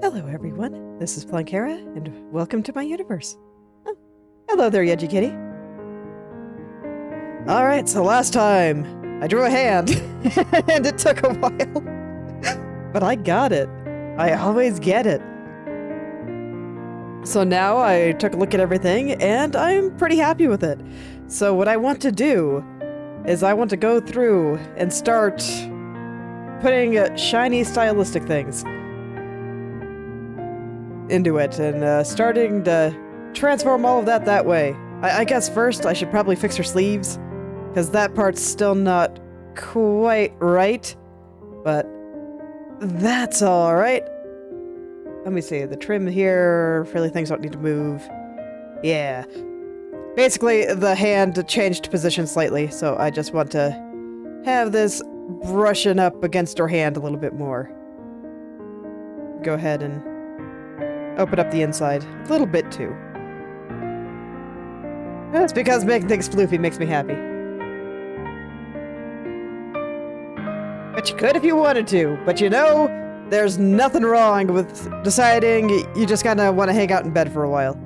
Hello everyone, this is Plankera, and welcome to my universe. Oh, hello there, Yudgy Kitty. Alright, so last time, I drew a hand, and it took a while. But I got it. I always get it. So now I took a look at everything, and I'm pretty happy with it. So what I want to do is I want to go through and start putting shiny stylistic things into it, and starting to transform all of that way. I guess first I should probably fix her sleeves, because that part's still not quite right, but that's alright. Let me see, the trim here, really things don't need to move. Yeah. Basically, the hand changed position slightly, so I just want to have this brushing up against her hand a little bit more. Go ahead and open up the inside. A little bit, too. That's because making things floofy makes me happy. But you could if you wanted to. But you know, there's nothing wrong with deciding you just kind of want to hang out in bed for a while.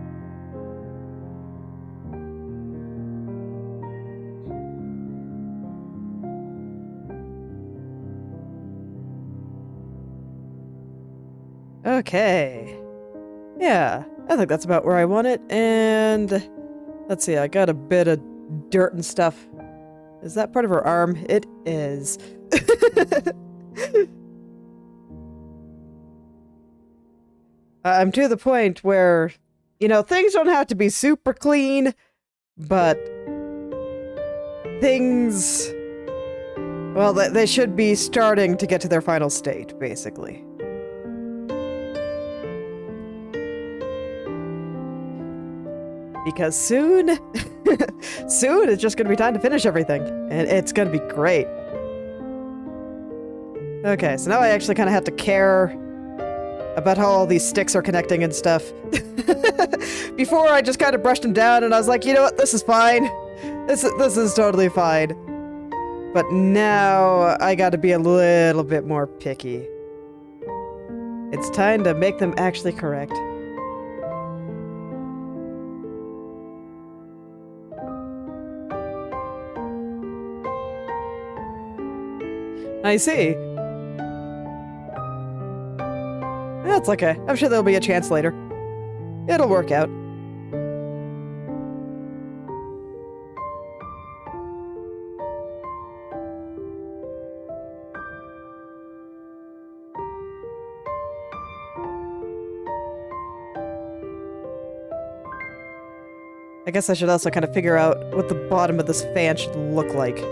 Okay. Yeah, I think that's about where I want it, and let's see, I got a bit of dirt and stuff. Is that part of her arm? It is. I'm to the point where, you know, things don't have to be super clean, but things, well, they should be starting to get to their final state, basically. Because soon, soon it's just gonna be time to finish everything, and it's gonna be great. Okay, so now I actually kind of have to care about how all these sticks are connecting and stuff. Before I just kind of brushed them down, and I was like, you know what, this is fine. This is totally fine. But now I gotta be a little bit more picky. It's time to make them actually correct. I see. That's okay. I'm sure there'll be a chance later. It'll work out. I guess I should also kind of figure out what the bottom of this fan should look like.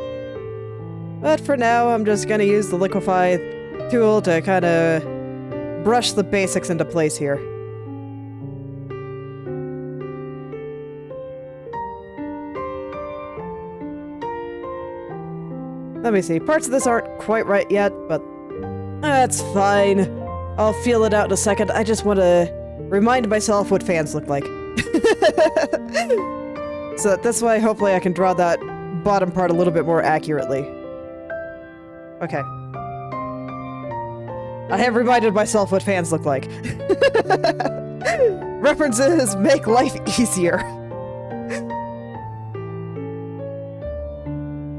But for now, I'm just gonna use the liquefy tool to kind of brush the basics into place here. Let me see, parts of this aren't quite right yet, but that's fine. I'll feel it out in a second. I just want to remind myself what fans look like. So that this way, hopefully I can draw that bottom part a little bit more accurately. Okay. I have reminded myself what fans look like. References make life easier.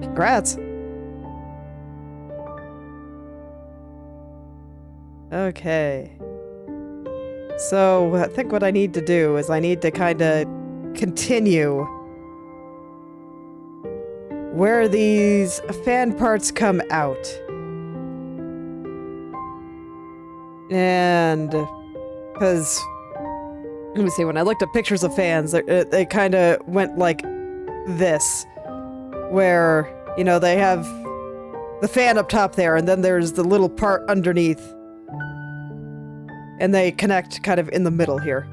Congrats. Okay. So, I think what I need to do is I need to kind of continue where these fan parts come out. And, because, let me see, when I looked at pictures of fans, they kind of went like this, where, you know, they have the fan up top there, and then there's the little part underneath, and they connect kind of in the middle here.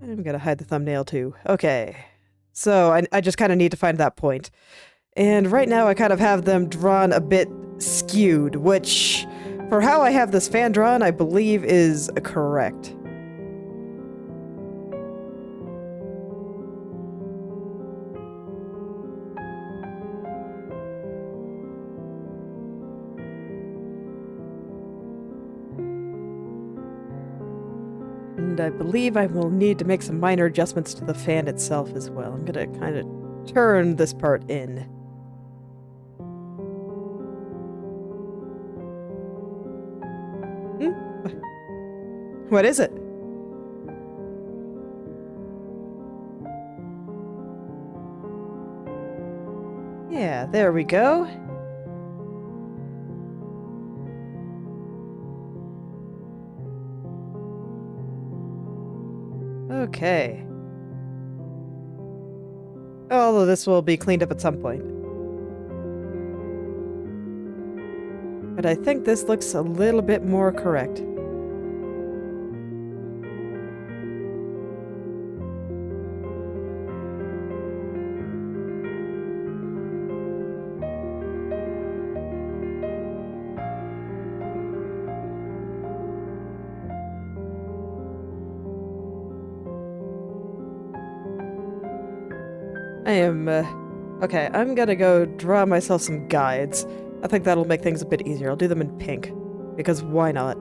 I'm gonna hide the thumbnail too. Okay. So, I just kind of need to find that point. And right now I kind of have them drawn a bit skewed, which, for how I have this fan drawn, I believe is correct. And I believe I will need to make some minor adjustments to the fan itself as well. I'm gonna kind of turn this part in. What is it? Yeah, there we go. Okay. Although this will be cleaned up at some point. But I think this looks a little bit more correct. Okay, I'm gonna go draw myself some guides. I think that'll make things a bit easier. I'll do them in pink. Because why not?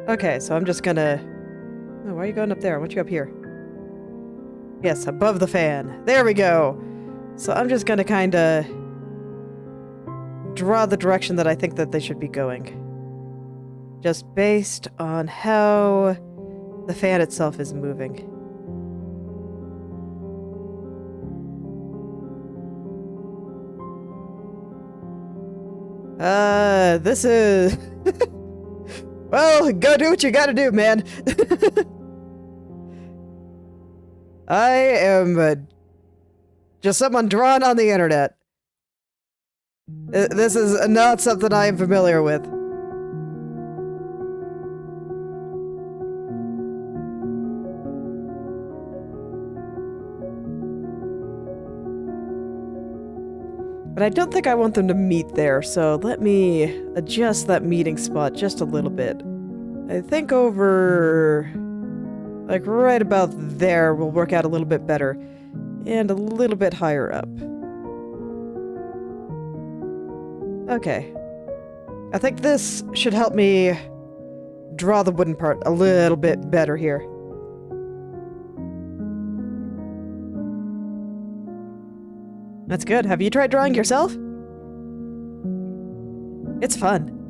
Okay, so I'm just gonna... Oh, why are you going up there? I want you up here. Yes, above the fan. There we go! So I'm just gonna kinda... draw the direction that I think that they should be going. Just based on how the fan itself is moving. This is... Well, go do what you gotta do, man. I am just someone drawn on the internet. This is not something I am familiar with. But I don't think I want them to meet there, so let me adjust that meeting spot just a little bit. I think over... like right about there will work out a little bit better. And a little bit higher up. Okay. I think this should help me draw the wooden part a little bit better here. That's good. Have you tried drawing yourself? It's fun.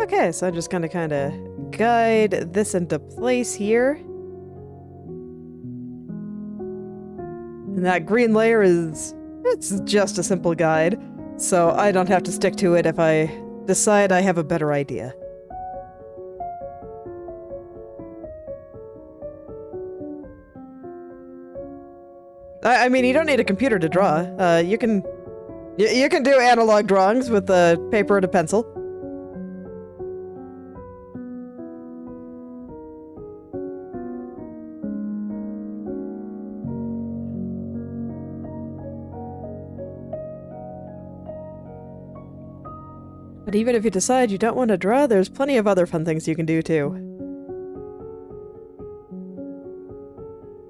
Okay, so I'm just gonna kind of guide this into place here. And that green layer is... it's just a simple guide, so I don't have to stick to it if I decide I have a better idea. I mean, you don't need a computer to draw. You can do analog drawings with a paper and a pencil. But even if you decide you don't want to draw, there's plenty of other fun things you can do too.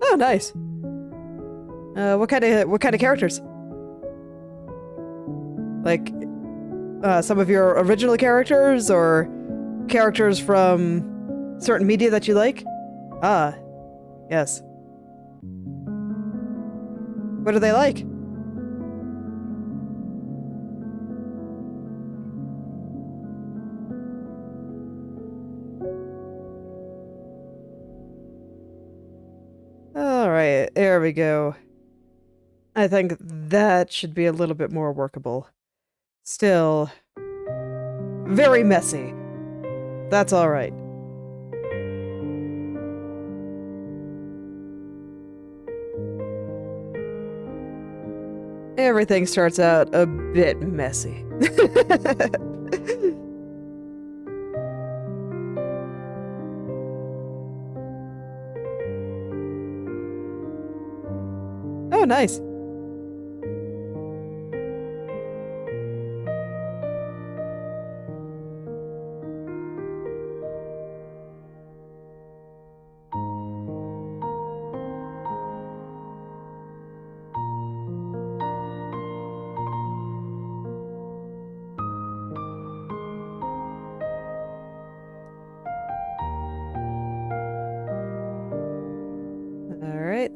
Oh, nice. What kind of characters? Like, some of your original characters, or characters from certain media that you like? Ah, yes. What are they like? Alright, there we go. I think that should be a little bit more workable. Still... very messy. That's alright. Everything starts out a bit messy. Oh, nice.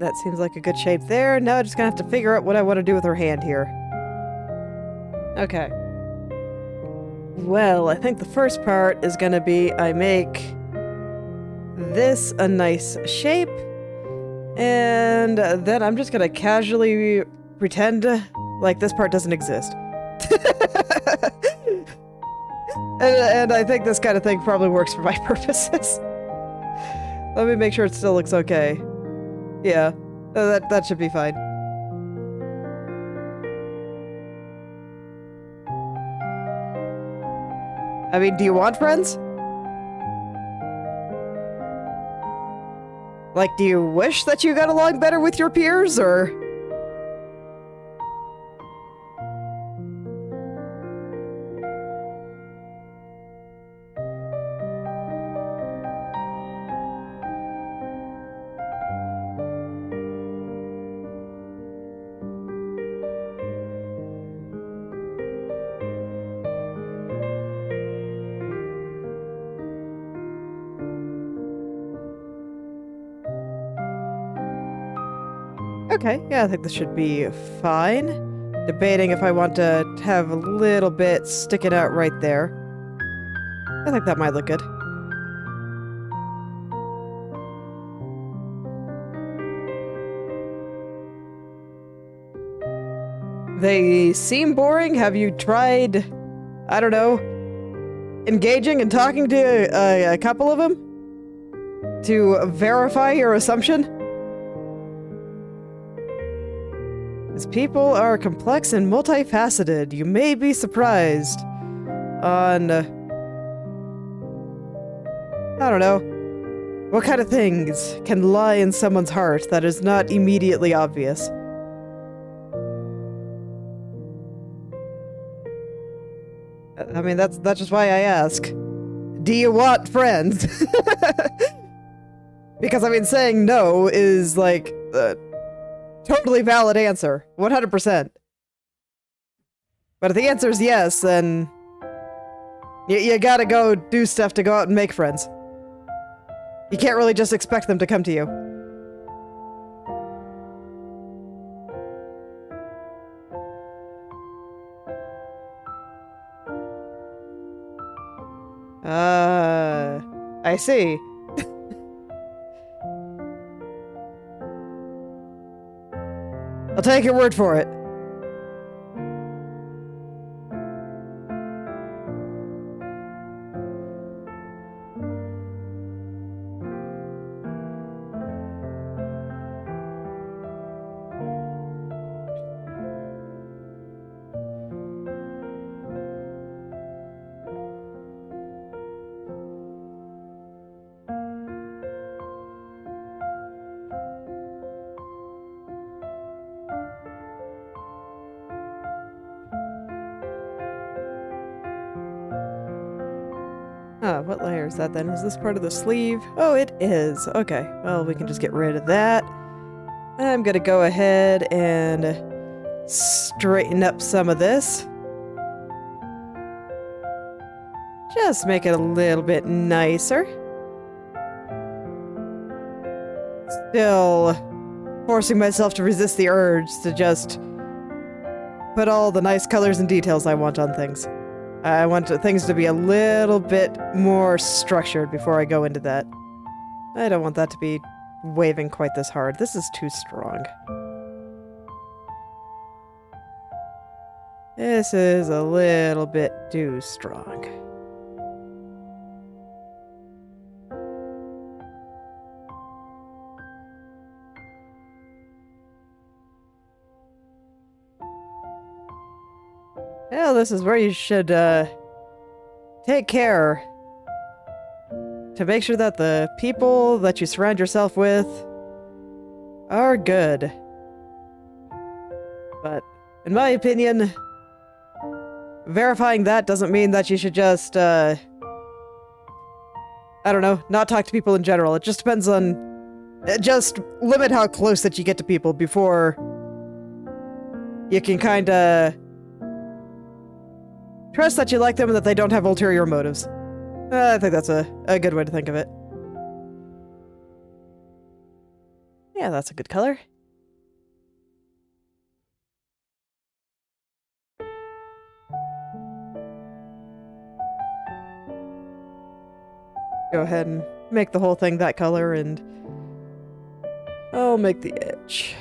that seems like a good shape there. Now I'm just gonna have to figure out what I want to do with her hand here. Okay. Well, I think the first part is gonna be I make this a nice shape, and then I'm just gonna casually pretend like this part doesn't exist. and I think this kind of thing probably works for my purposes. Let me make sure it still looks okay. Yeah, that should be fine. I mean, do you want friends? Like, do you wish that you got along better with your peers, or...? Okay, yeah, I think this should be fine. Debating if I want to have a little bit sticking out right there. I think that might look good. They seem boring. Have you tried, I don't know, engaging and talking to a couple of them? To verify your assumption? People are complex and multifaceted. You may be surprised on, I don't know, what kind of things can lie in someone's heart that is not immediately obvious. I mean, that's just why I ask. Do you want friends? Because, I mean, saying no is, like, totally valid answer. 100%. But if the answer is yes, then... You gotta go do stuff to go out and make friends. You can't really just expect them to come to you. I see. I'll take your word for it. Oh, what layer is that then? Is this part of the sleeve? Oh, it is. Okay, well, we can just get rid of that. I'm gonna go ahead and straighten up some of this. Just make it a little bit nicer. Still forcing myself to resist the urge to just put all the nice colors and details I want on things. I want things to be a little bit more structured before I go into that. I don't want that to be waving quite this hard. This is too strong. This is a little bit too strong. Well, this is where you should, take care to make sure that the people that you surround yourself with are good. But, in my opinion, verifying that doesn't mean that you should just, I don't know, not talk to people in general. It just depends on... Just limit how close that you get to people before you can kinda... trust that you like them and that they don't have ulterior motives. I think that's a good way to think of it. Yeah, that's a good color. Go ahead and make the whole thing that color, and I'll make the edge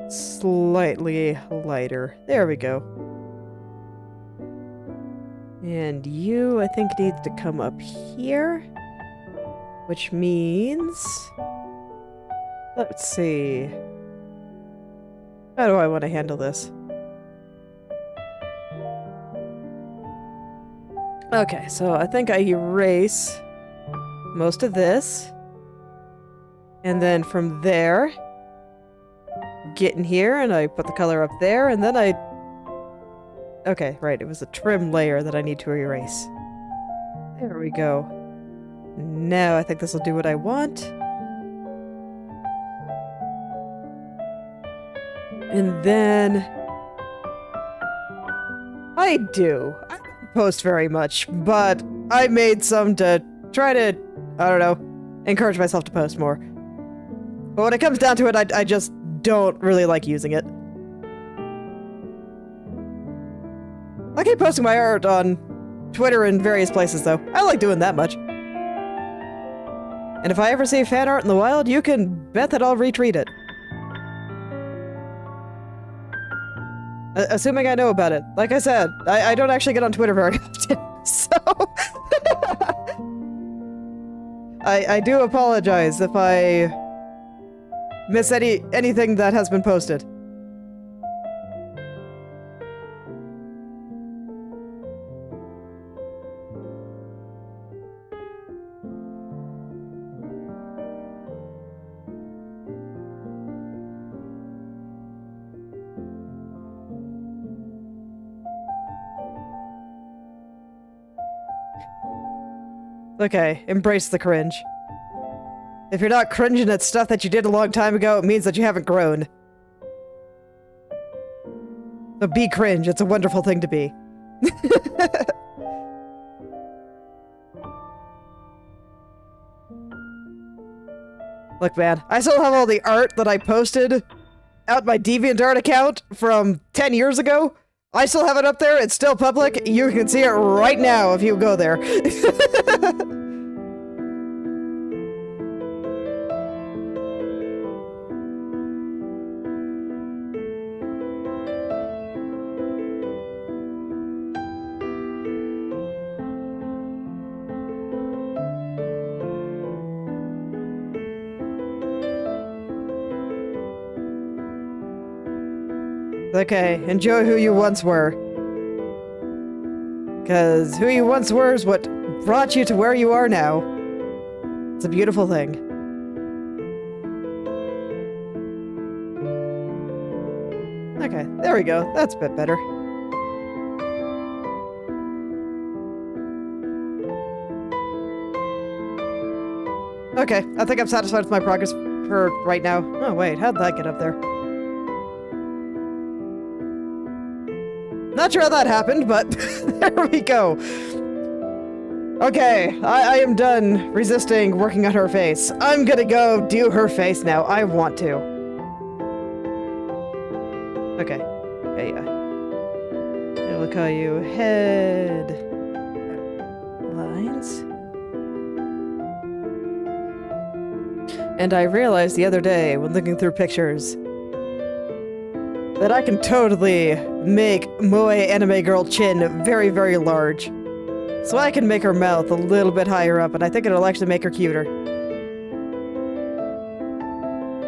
slightly lighter. There we go. And you, I think, needs to come up here, which means... Let's see. How do I want to handle this? Okay, so I think I erase most of this. And then from there, get in here and I put the color up there, and then I... Okay, right, it was a trim layer that I need to erase. There we go. Now I think this will do what I want. And then... I don't post very much, but I made some to try to, I don't know, encourage myself to post more. But when it comes down to it, I just don't really like using it. I keep posting my art on Twitter and various places, though. I like doing that much. And if I ever see fan art in the wild, you can bet that I'll retweet it. Assuming I know about it. Like I said, I don't actually get on Twitter very often, so... I do apologize if I miss anything that has been posted. Okay, embrace the cringe. If you're not cringing at stuff that you did a long time ago, it means that you haven't grown. So be cringe, it's a wonderful thing to be. Look, man, I still have all the art that I posted out my DeviantArt account from 10 years ago. I still have it up there, it's still public, you can see it right now if you go there. Okay, enjoy who you once were. Because who you once were is what brought you to where you are now. It's a beautiful thing. Okay, there we go. That's a bit better. Okay, I think I'm satisfied with my progress for right now. Oh wait, how'd that get up there? Not sure how that happened, but there we go. Okay, I am done resisting working on her face. I'm gonna go do her face now. I want to. Okay. Hey, we'll call you head lines. And I realized the other day when looking through pictures that I can totally make moe anime girl chin very, very large. So I can make her mouth a little bit higher up, and I think it'll actually make her cuter.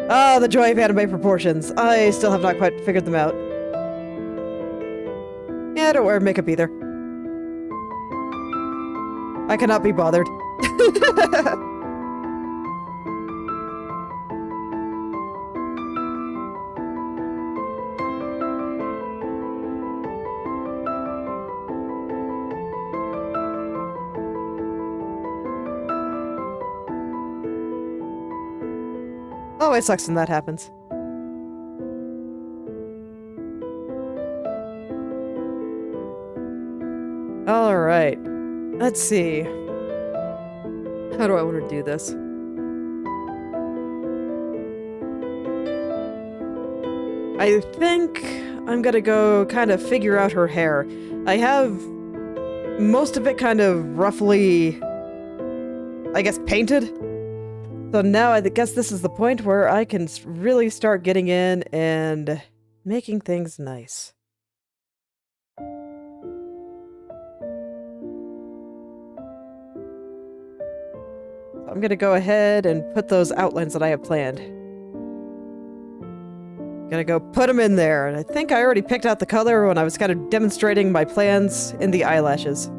Ah, the joy of anime proportions. I still have not quite figured them out. Yeah, I don't wear makeup either. I cannot be bothered. Always sucks when that happens. Alright. Let's see. How do I want to do this? I think I'm gonna go kind of figure out her hair. I have most of it kind of roughly, I guess, painted. So now I guess this is the point where I can really start getting in and making things nice. So I'm gonna go ahead and put those outlines that I have planned. Gonna go put them in there, and I think I already picked out the color when I was kind of demonstrating my plans in the eyelashes.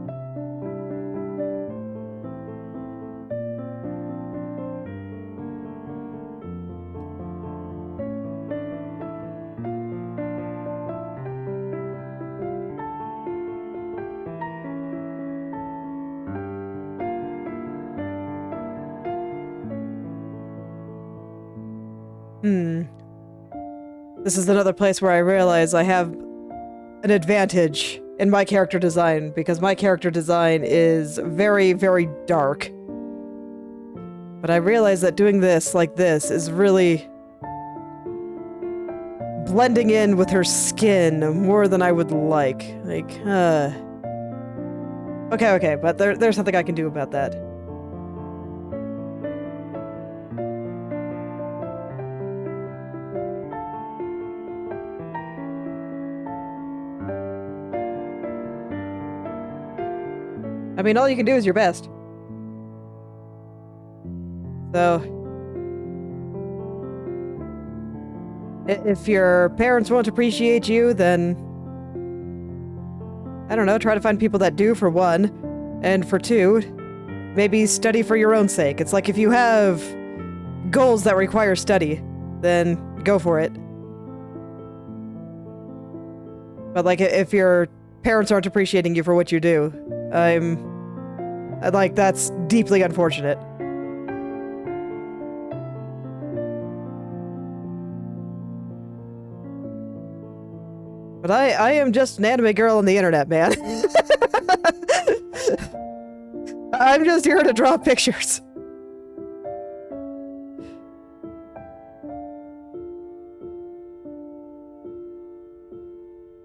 This is another place where I realize I have an advantage in my character design, because my character design is very, very dark. But I realize that doing this like this is really blending in with her skin more than I would like. Okay, but there's something I can do about that. I mean, all you can do is your best. So, if your parents won't appreciate you, then I don't know, try to find people that do, for one. And for two, maybe study for your own sake. It's like if you have goals that require study, then go for it. But like, if your parents aren't appreciating you for what you do, that's deeply unfortunate. But I am just an anime girl on the internet, man. I'm just here to draw pictures.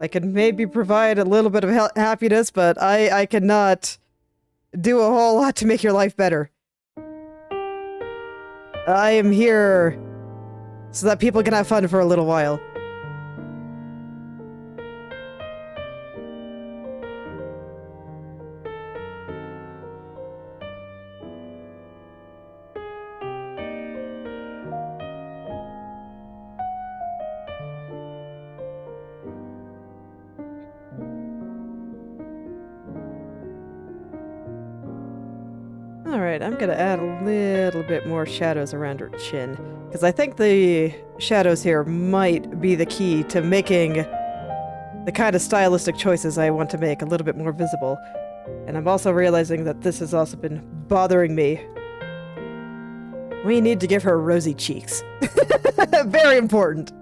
I can maybe provide a little bit of happiness, but I cannot do a whole lot to make your life better. I am here so that people can have fun for a little while. Alright, I'm gonna add a little bit more shadows around her chin, because I think the shadows here might be the key to making the kind of stylistic choices I want to make a little bit more visible. And I'm also realizing that this has also been bothering me. We need to give her rosy cheeks. Very important.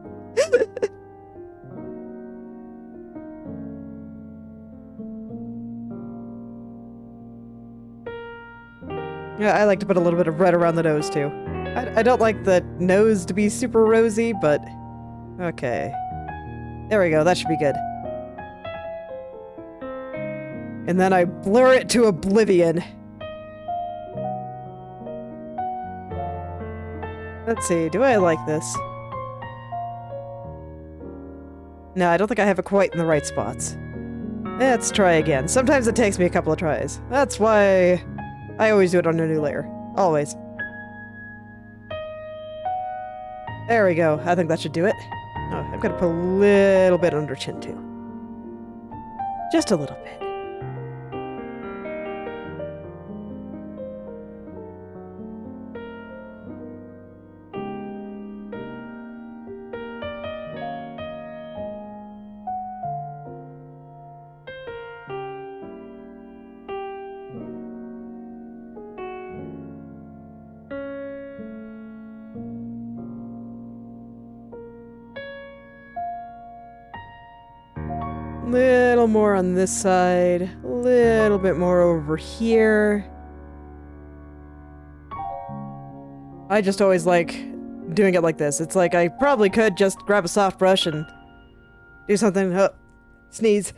Yeah, I like to put a little bit of red around the nose, too. I don't like the nose to be super rosy, but... okay. There we go, that should be good. And then I blur it to oblivion. Let's see, do I like this? No, I don't think I have it quite in the right spots. Let's try again. Sometimes it takes me a couple of tries. That's why I always do it on a new layer. Always. There we go. I think that should do it. Oh, I'm gonna put a little bit under chin too. Just a little bit. Little more on this side, a little bit more over here. I just always like doing it like this. It's like I probably could just grab a soft brush and do something. Sneeze.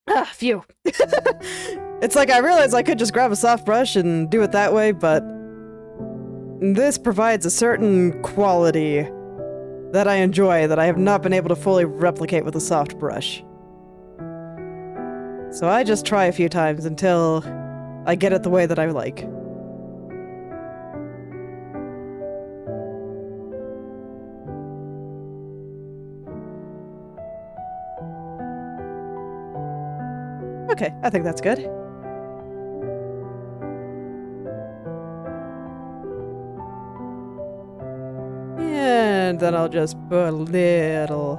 Ah, phew. It's like I realized I could just grab a soft brush and do it that way, but this provides a certain quality that I enjoy that I have not been able to fully replicate with a soft brush. So I just try a few times until I get it the way that I like. Okay, I think that's good. And then I'll just put a little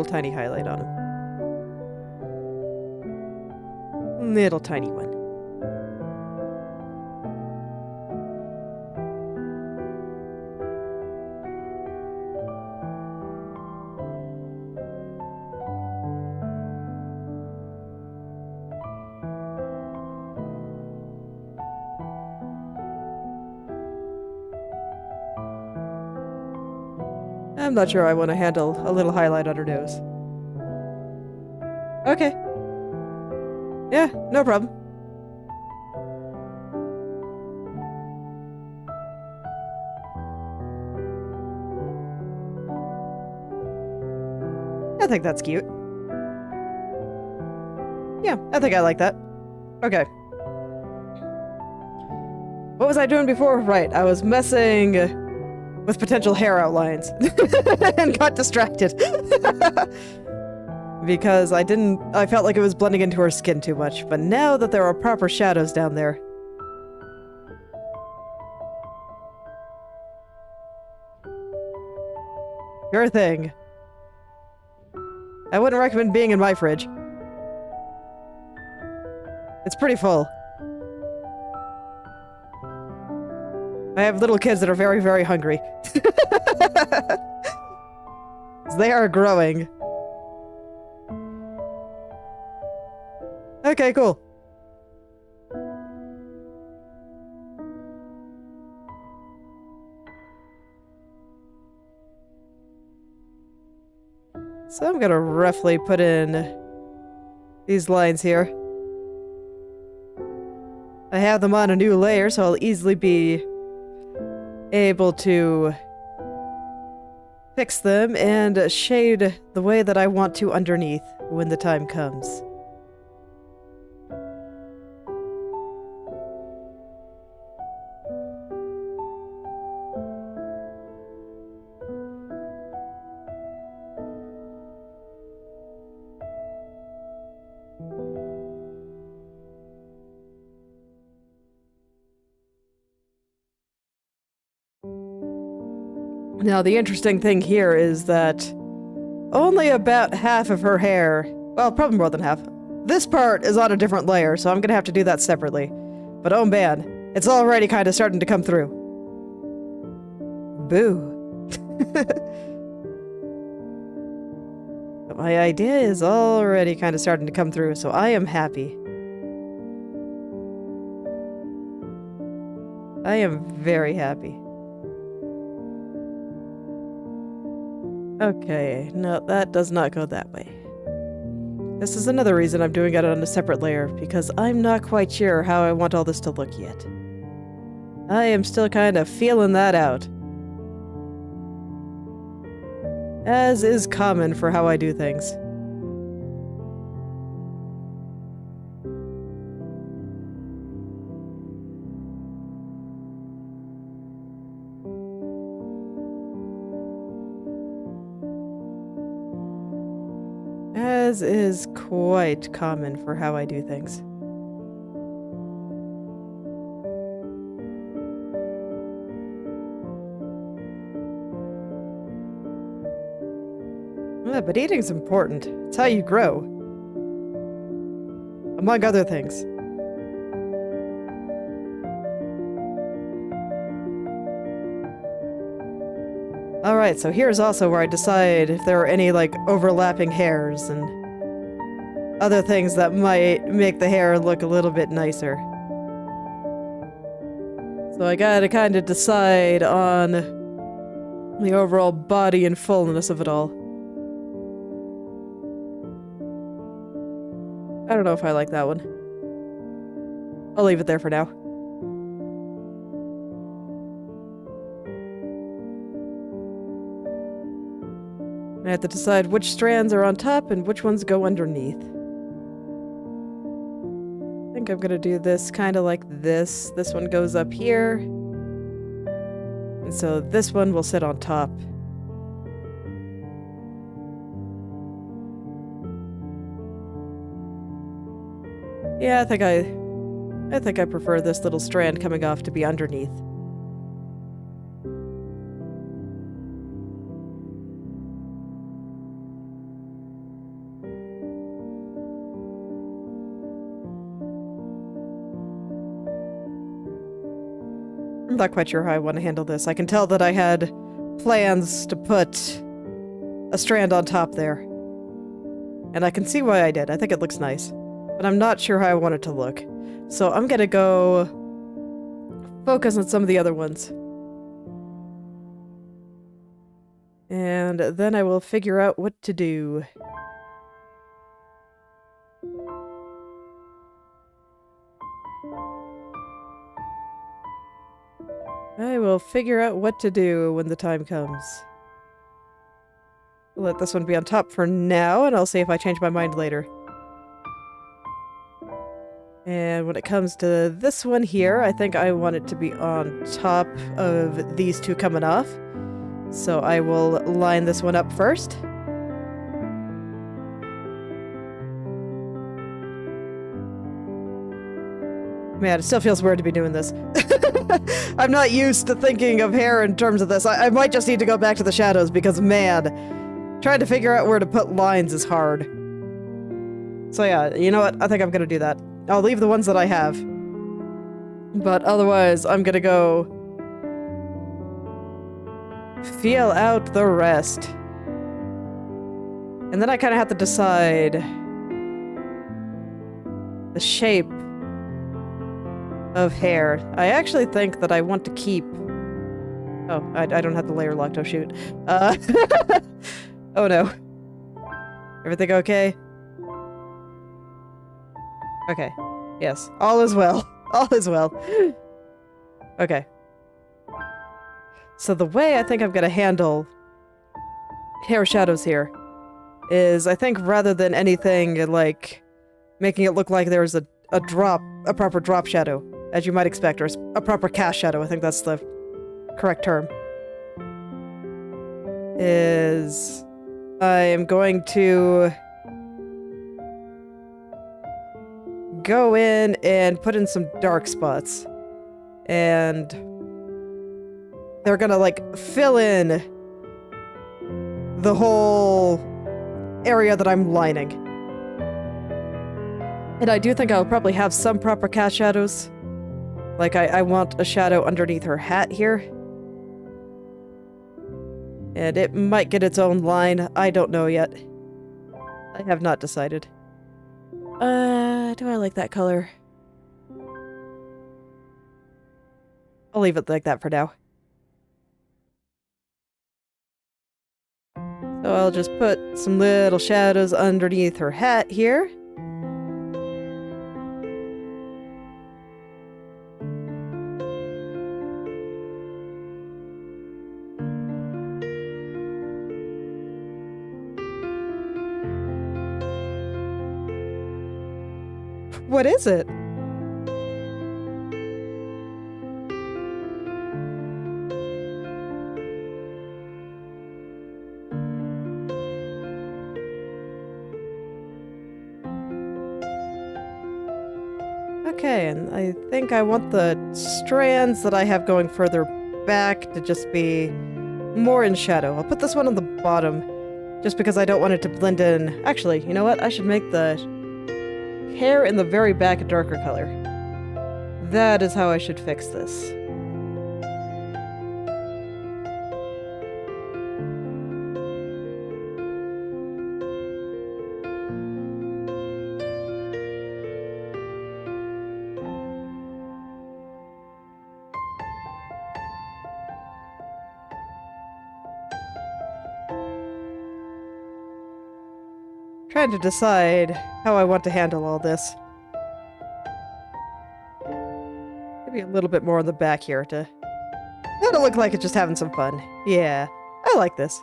tiny highlight on him. Little tiny one. I'm not sure I want to handle a little highlight on her nose. Okay. Yeah, no problem. I think that's cute. Yeah, I think I like that. Okay. What was I doing before? Right, I was messing with potential hair outlines and got distracted because I felt like it was blending into her skin too much, but now that there are proper shadows down there, sure thing. I wouldn't recommend being in my fridge. It's pretty full. I have little kids that are very, very hungry. They are growing. Okay, cool. So I'm gonna roughly put in these lines here. I have them on a new layer, so I'll easily be able to fix them and shade the way that I want to underneath when the time comes. Now, the interesting thing here is that only about half of her hair, well, probably more than half, this part is on a different layer, so I'm gonna have to do that separately. But oh man, it's already kind of starting to come through. Boo. But my idea is already kind of starting to come through, so I am happy. I am very happy. Okay, no, that does not go that way. This is another reason I'm doing it on a separate layer, because I'm not quite sure how I want all this to look yet. I am still kind of feeling that out. As is common for how I do things. As is quite common for how I do things. Yeah, but eating's important. It's how you grow. Among other things. Alright, so here's also where I decide if there are any, like, overlapping hairs and other things that might make the hair look a little bit nicer. So I gotta kind of decide on the overall body and fullness of it all. I don't know if I like that one. I'll leave it there for now. I have to decide which strands are on top and which ones go underneath. I think I'm gonna do this kind of like this. This one goes up here. And so this one will sit on top. Yeah, I think I prefer this little strand coming off to be underneath. I'm not quite sure how I want to handle this. I can tell that I had plans to put a strand on top there. And I can see why I did. I think it looks nice. But I'm not sure how I want it to look. So I'm gonna go focus on some of the other ones. And then I will figure out what to do. I will figure out what to do when the time comes. I'll let this one be on top for now, and I'll see if I change my mind later. And when it comes to this one here, I think I want it to be on top of these two coming off. So I will line this one up first. Man, it still feels weird to be doing this. I'm not used to thinking of hair in terms of this. I might just need to go back to the shadows because, man, trying to figure out where to put lines is hard. So yeah, you know what? I think I'm gonna do that. I'll leave the ones that I have. But otherwise, I'm gonna go feel out the rest. And then I kind of have to decide the shape of hair. I actually think that I want to keep... Oh, I don't have the layer locked. Oh, shoot. Oh, no. Everything okay? Okay. Yes. All is well. All is well. Okay. So the way I think I'm gonna handle hair shadows here is, I think rather than anything like making it look like there's a proper drop shadow, as you might expect, or a proper cast shadow, I think that's the correct term, is I am going to go in and put in some dark spots. And they're gonna, like, fill in the whole area that I'm lining. And I do think I'll probably have some proper cast shadows. Like, I want a shadow underneath her hat here. And it might get its own line. I don't know yet. I have not decided. Do I like that color? I'll leave it like that for now. So I'll just put some little shadows underneath her hat here. What is it? Okay, and I think I want the strands that I have going further back to just be more in shadow. I'll put this one on the bottom, just because I don't want it to blend in. Actually, you know what? I should make the hair in the very back a darker color. That is how I should fix this. Trying to decide how I want to handle all this. Maybe a little bit more on the back here to... That'll look like it's just having some fun. Yeah, I like this.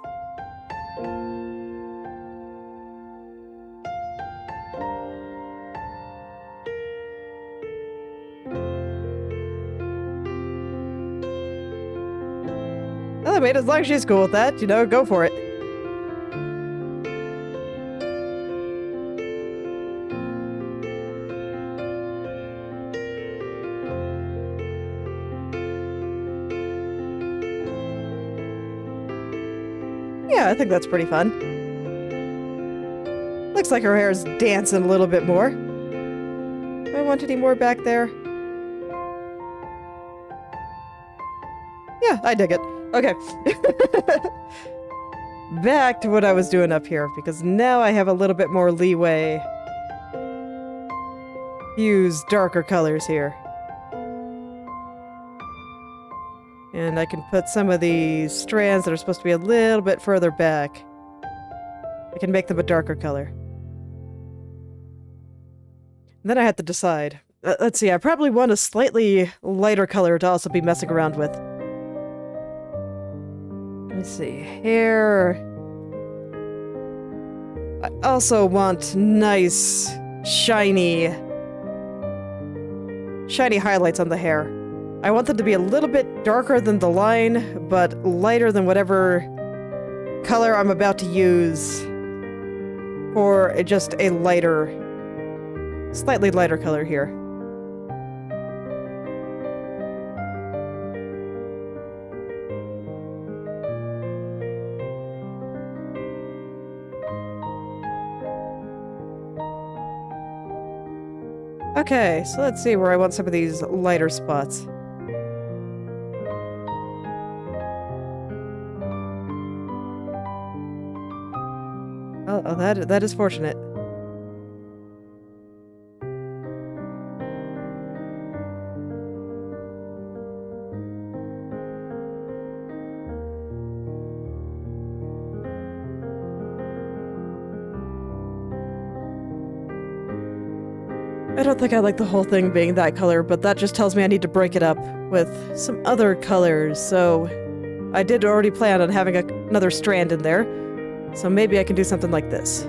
Well, I mean, as long as she's cool with that, you know, go for it. Yeah, I think that's pretty fun. Looks like her hair's dancing a little bit more. Do I want any more back there? Yeah, I dig it. Okay. Back to what I was doing up here, because now I have a little bit more leeway. Use darker colors here. And I can put some of these strands that are supposed to be a little bit further back. I can make them a darker color. And then I had to decide. Let's see, I probably want a slightly lighter color to also be messing around with. Let's see, hair. I also want nice, shiny highlights on the hair. I want them to be a little bit darker than the line, but lighter than whatever color I'm about to use for just a lighter, slightly lighter color here. Okay, so let's see where I want some of these lighter spots. Oh, that is fortunate. I don't think I like the whole thing being that color, but that just tells me I need to break it up with some other colors, so I did already plan on having another strand in there. So maybe I can do something like this.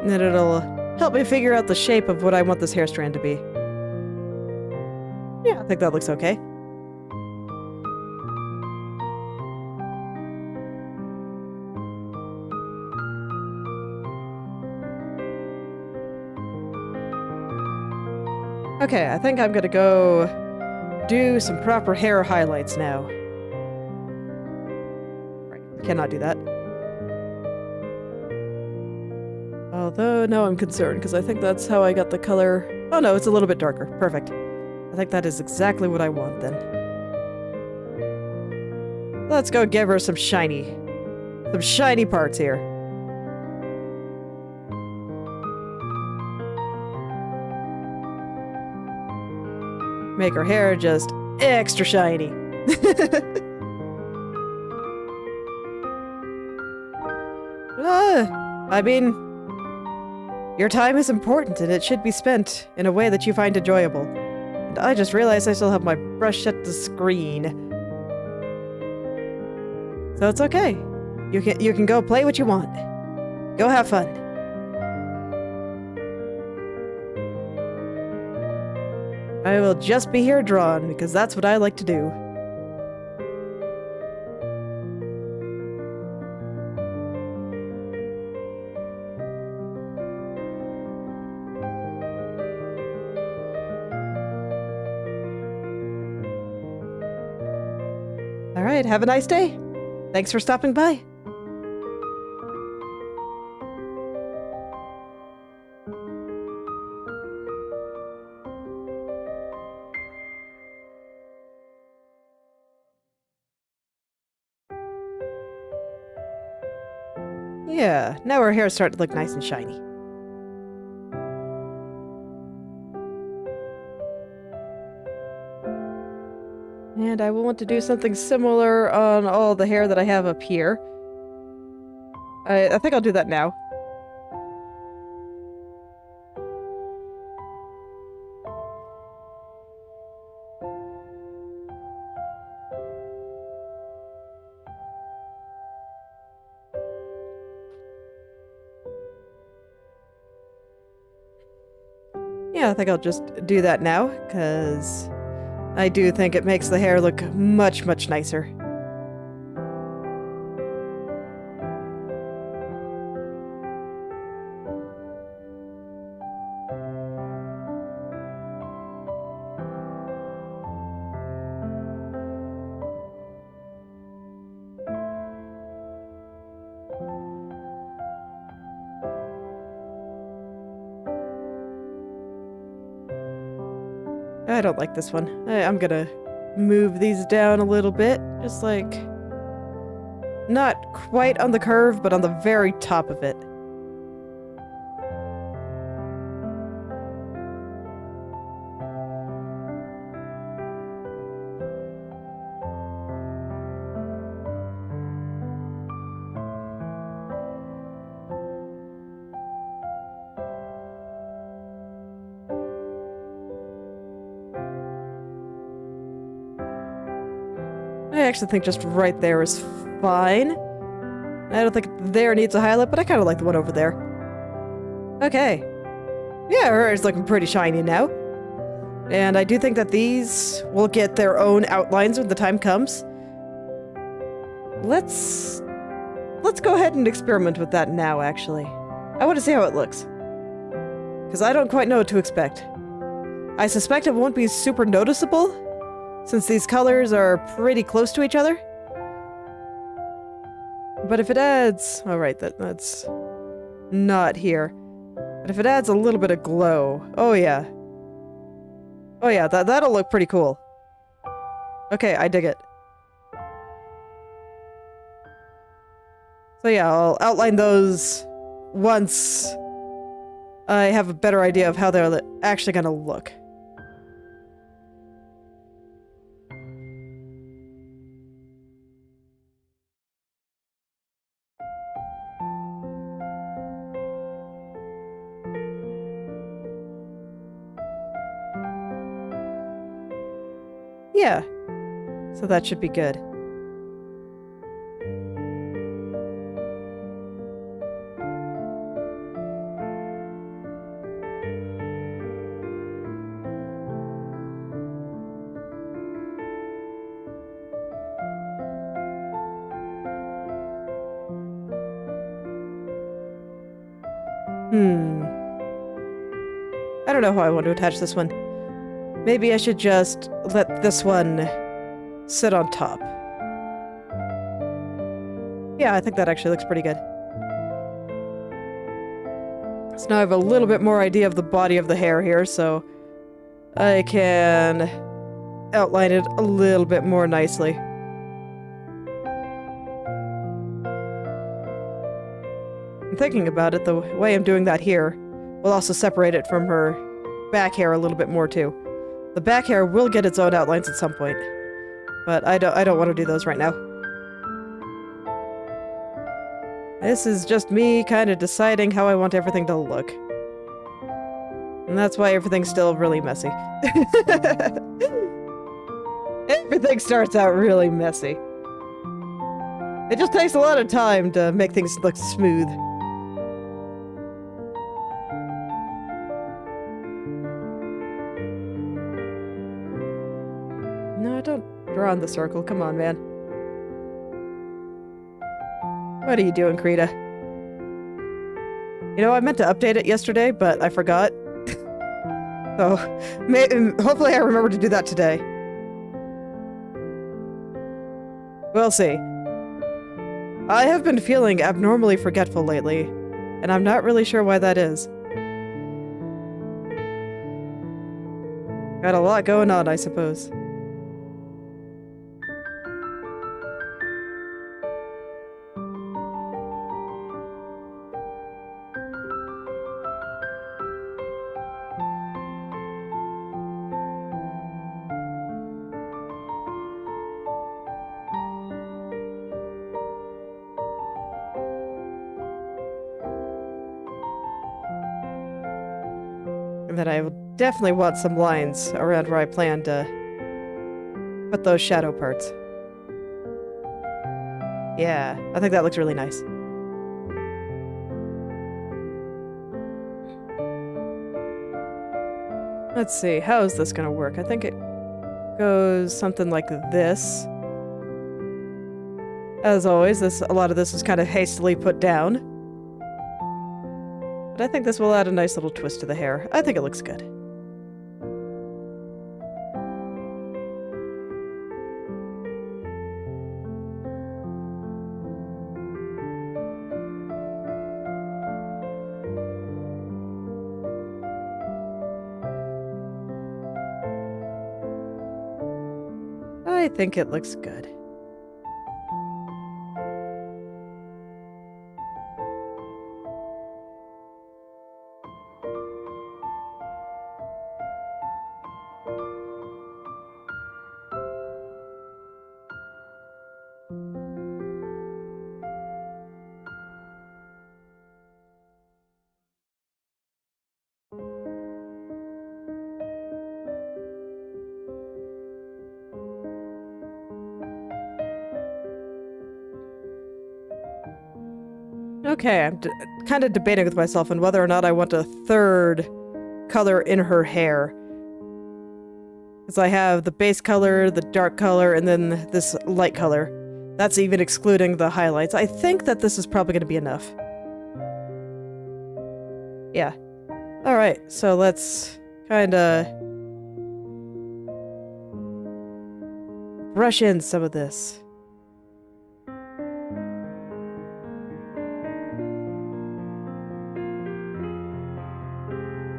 And then it'll help me figure out the shape of what I want this hair strand to be. Yeah, I think that looks okay. Okay, I think I'm gonna go do some proper hair highlights now. Cannot do that. Although, now I'm concerned, because I think that's how I got the color. Oh no, it's a little bit darker. Perfect. I think that is exactly what I want, then. Let's go give her some shiny parts here. Make her hair just extra shiny. I mean, your time is important and it should be spent in a way that you find enjoyable. And I just realized I still have my brush at the screen. So it's okay. You can go play what you want. Go have fun. I will just be here drawing because that's what I like to do. Alright, have a nice day. Thanks for stopping by. Yeah, now her hair's starting to look nice and shiny. And I will want to do something similar on all the hair that I have up here. I think I'll do that now. Yeah, I think I'll just do that now, because I do think it makes the hair look much, much nicer. I don't like this one. I'm gonna move these down a little bit, just like... not quite on the curve, but on the very top of it. I actually think just right there is fine. I don't think there needs a highlight, but I kind of like the one over there. Okay. Yeah, her hair's looking pretty shiny now. And I do think that these will get their own outlines when the time comes. Let's go ahead and experiment with that now, actually. I want to see how it looks. Because I don't quite know what to expect. I suspect it won't be super noticeable, since these colors are pretty close to each other. But if it adds... oh, right, that's not here. But if it adds a little bit of glow... oh, yeah. Oh, yeah, that'll look pretty cool. Okay, I dig it. So yeah, I'll outline those once I have a better idea of how they're actually gonna look. Yeah, so that should be good. I don't know how I want to attach this one. Maybe I should just let this one sit on top. Yeah, I think that actually looks pretty good. So now I have a little bit more idea of the body of the hair here, so I can outline it a little bit more nicely. I'm thinking about it, the way I'm doing that here will also separate it from her back hair a little bit more too. The back hair will get its own outlines at some point, but I don't want to do those right now. This is just me kind of deciding how I want everything to look. And that's why everything's still really messy. Everything starts out really messy. It just takes a lot of time to make things look smooth. No, don't draw on the circle. Come on, man. What are you doing, Krita? You know, I meant to update it yesterday, but I forgot. So, hopefully I remember to do that today. We'll see. I have been feeling abnormally forgetful lately, and I'm not really sure why that is. Got a lot going on, I suppose. And then I will definitely want some lines around where I plan to put those shadow parts. Yeah, I think that looks really nice. Let's see, how is this gonna work? I think it goes something like this. As always, a lot of this is kind of hastily put down. But I think this will add a nice little twist to the hair. I think it looks good. I think it looks good. Okay, I'm kind of debating with myself on whether or not I want a third color in her hair. Because I have the base color, the dark color, and then this light color. That's even excluding the highlights. I think that this is probably going to be enough. Yeah. Alright, so let's kind of brush in some of this.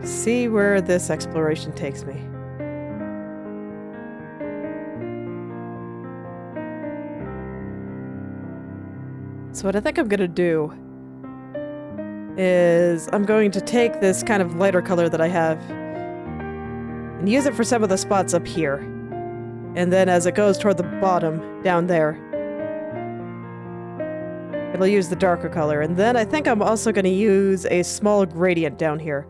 See where this exploration takes me. So what I think I'm gonna do is I'm going to take this kind of lighter color that I have and use it for some of the spots up here. And then as it goes toward the bottom, down there, it'll use the darker color. And then I think I'm also gonna use a small gradient down here.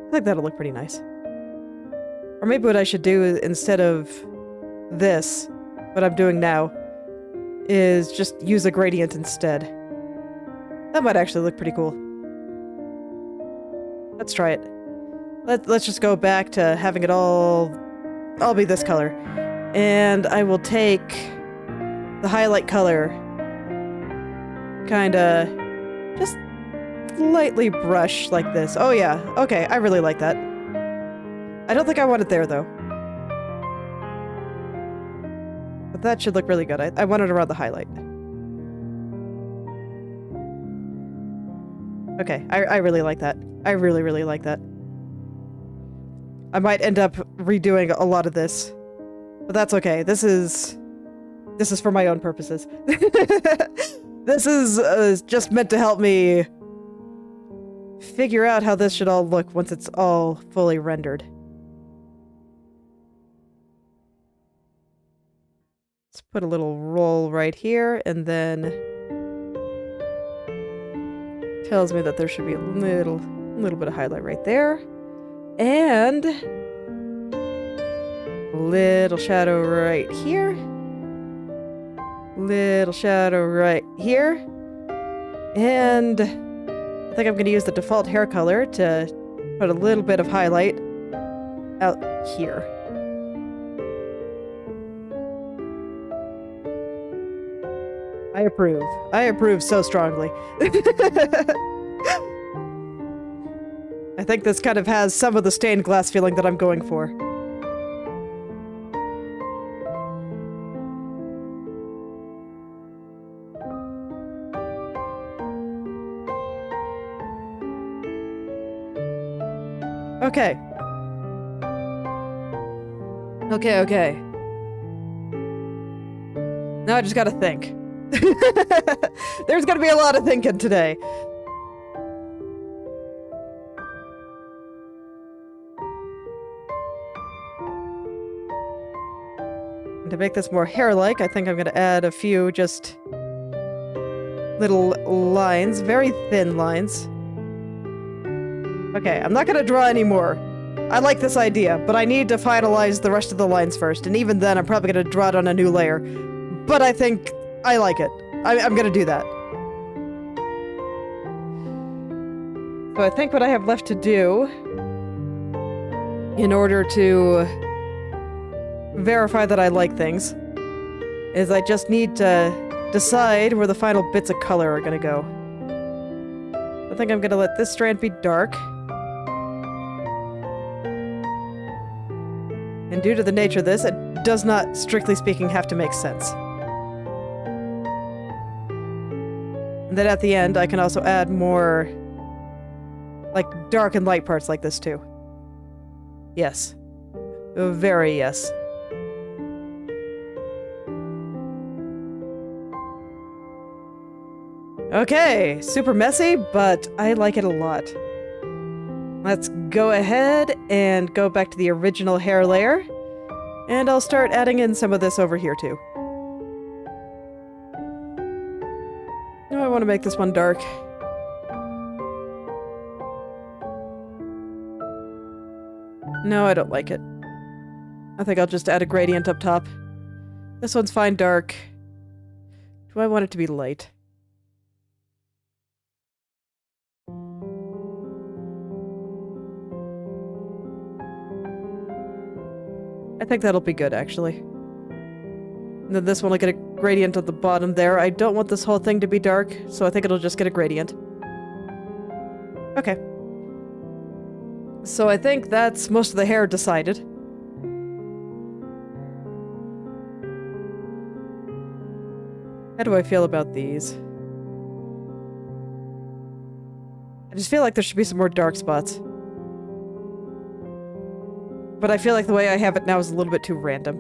I think that'll look pretty nice. Or maybe what I should do is, instead of this, what I'm doing now, is just use a gradient instead. That might actually look pretty cool. Let's try it. Let's just go back to having it all be this color. And I will take the highlight color, kinda just lightly brush like this. Oh yeah, okay, I really like that. I don't think I want it there though. But that should look really good. I want it around the highlight. Okay, I really like that. I really, really like that. I might end up redoing a lot of this. But that's okay. This is for my own purposes. This is just meant to help me figure out how this should all look once it's all fully rendered. Let's put a little roll right here, and then tells me that there should be a little bit of highlight right there. And little shadow right here. Little shadow right here. And I think I'm going to use the default hair color to put a little bit of highlight out here. I approve. I approve so strongly. I think this kind of has some of the stained glass feeling that I'm going for. Okay. Okay. Now I just gotta think. There's gonna be a lot of thinking today. And to make this more hair-like, I think I'm gonna add a few just little lines, very thin lines. Okay, I'm not gonna draw anymore. I like this idea, but I need to finalize the rest of the lines first, and even then I'm probably gonna draw it on a new layer. But I think I like it. I'm gonna do that. So I think what I have left to do in order to verify that I like things is I just need to decide where the final bits of color are gonna go. I think I'm gonna let this strand be dark. And due to the nature of this, it does not, strictly speaking, have to make sense. And then at the end, I can also add more, like, dark and light parts like this, too. Yes. Very yes. Okay, super messy, but I like it a lot. Let's go ahead and go back to the original hair layer, and I'll start adding in some of this over here too. Now I want to make this one dark. No, I don't like it. I think I'll just add a gradient up top. This one's fine dark. Do I want it to be light? I think that'll be good, actually. And then this one will get a gradient at the bottom there. I don't want this whole thing to be dark, so I think it'll just get a gradient. Okay. So I think that's most of the hair decided. How do I feel about these? I just feel like there should be some more dark spots. But I feel like the way I have it now is a little bit too random.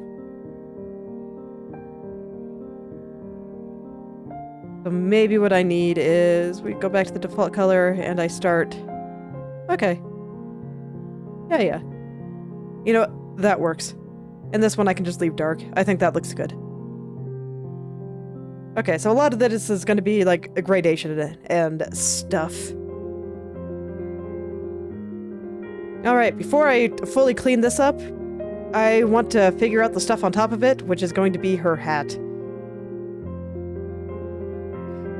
So maybe what I need is we go back to the default color and I start... Okay. Yeah. You know what? That works. And this one I can just leave dark. I think that looks good. Okay, so a lot of this is going to be like a gradation and stuff. Alright, before I fully clean this up, I want to figure out the stuff on top of it, which is going to be her hat.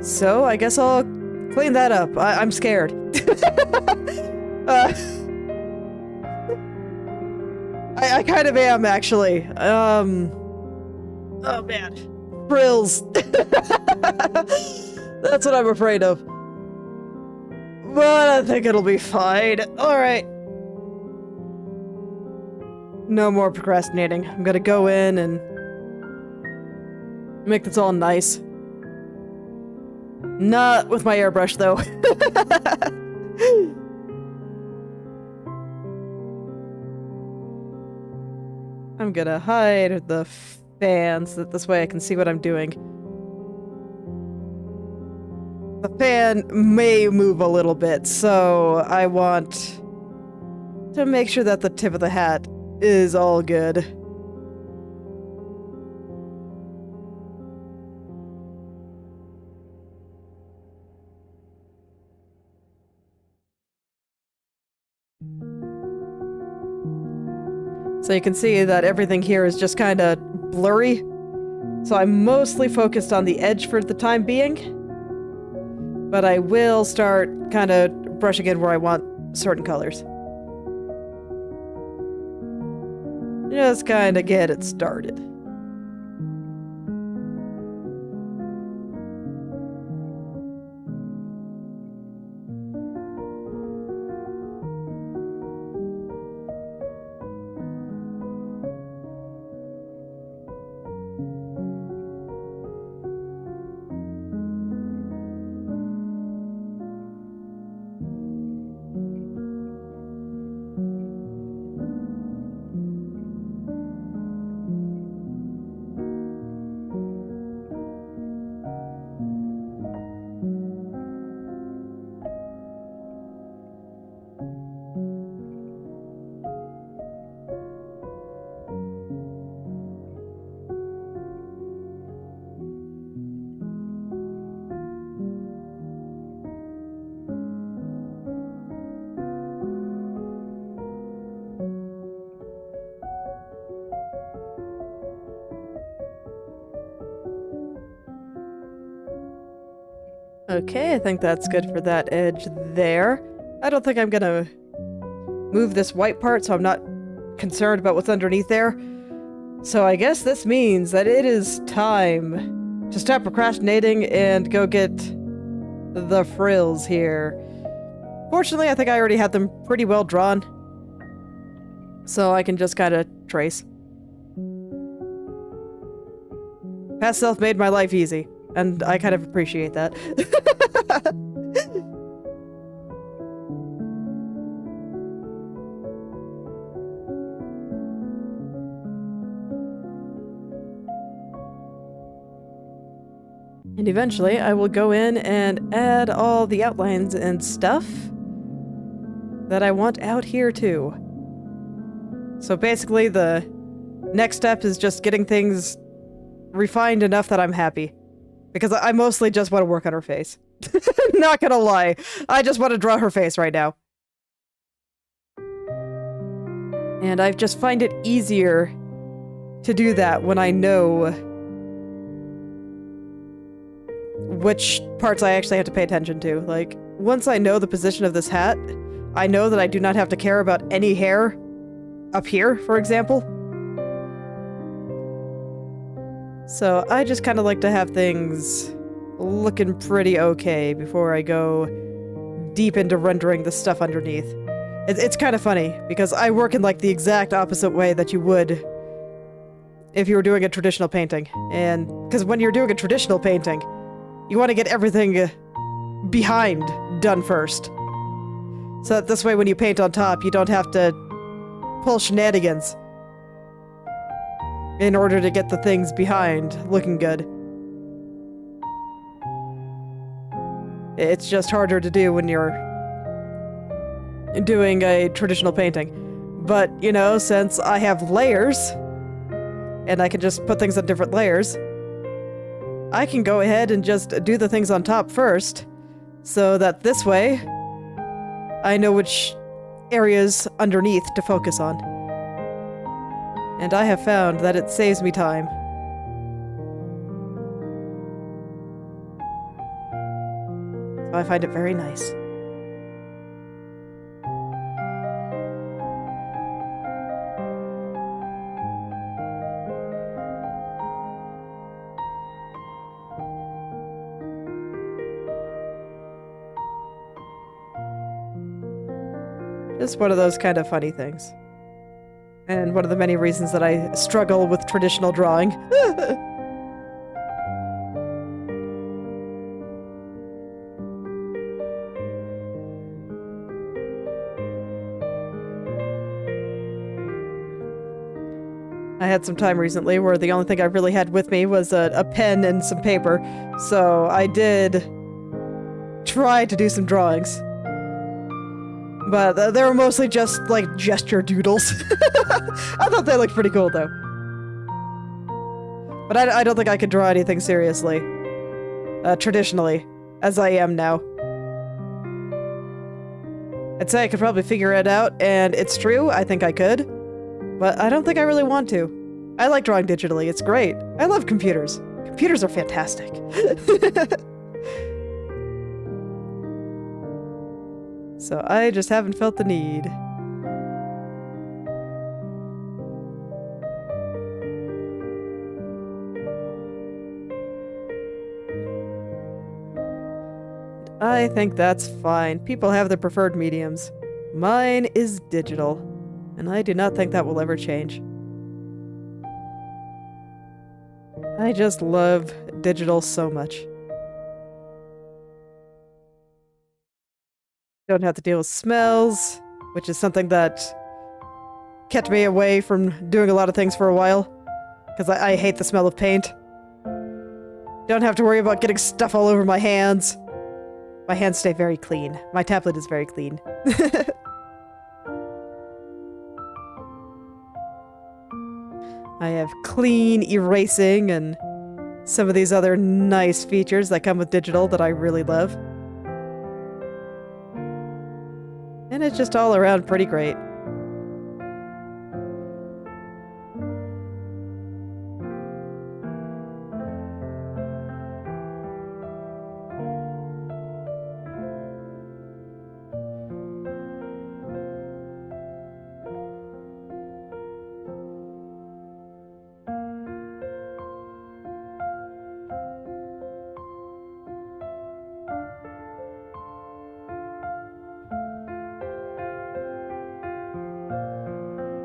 So, I guess I'll clean that up. I'm scared. I kind of am, actually. Oh man. Frills. That's what I'm afraid of. But I think it'll be fine. Alright. No more procrastinating. I'm gonna go in and make this all nice. Not with my airbrush, though. I'm gonna hide the fan so that this way I can see what I'm doing. The fan may move a little bit, so I want to make sure that the tip of the hat is all good. So you can see that everything here is just kind of blurry. So I'm mostly focused on the edge for the time being. But I will start kind of brushing in where I want certain colors. Just kind of get it started. Okay, I think that's good for that edge there. I don't think I'm gonna move this white part, so I'm not concerned about what's underneath there. So I guess this means that it is time to stop procrastinating and go get the frills here. Fortunately, I think I already had them pretty well drawn, so I can just kind of trace. Past self made my life easy, and I kind of appreciate that. And eventually, I will go in and add all the outlines and stuff that I want out here too. So basically, the next step is just getting things refined enough that I'm happy. Because I mostly just want to work on her face. Not gonna lie. I just want to draw her face right now. And I just find it easier to do that when I know which parts I actually have to pay attention to. Like, once I know the position of this hat, I know that I do not have to care about any hair up here, for example. So I just kind of like to have things looking pretty okay before I go deep into rendering the stuff underneath. It's kind of funny, because I work in like the exact opposite way that you would if you were doing a traditional painting. And because when you're doing a traditional painting, you want to get everything behind done first. So that this way when you paint on top, you don't have to pull shenanigans in order to get the things behind looking good. It's just harder to do when you're doing a traditional painting. But, you know, since I have layers, and I can just put things on different layers, I can go ahead and just do the things on top first, so that this way, I know which areas underneath to focus on. And I have found that it saves me time. So I find it very nice. It's one of those kind of funny things. And one of the many reasons that I struggle with traditional drawing. I had some time recently where the only thing I really had with me was a pen and some paper, so I did try to do some drawings. But they were mostly just, like, gesture doodles. I thought they looked pretty cool, though. But I don't think I could draw anything seriously. Traditionally, as I am now. I'd say I could probably figure it out, and it's true, I think I could. But I don't think I really want to. I like drawing digitally, it's great. I love computers. Computers are fantastic. So I just haven't felt the need. I think that's fine. People have their preferred mediums. Mine is digital, and I do not think that will ever change. I just love digital so much. Don't have to deal with smells, which is something that kept me away from doing a lot of things for a while, because I hate the smell of paint. Don't have to worry about getting stuff all over my hands. My hands stay very clean. My tablet is very clean. I have clean erasing and some of these other nice features that come with digital that I really love. And it's just all around pretty great.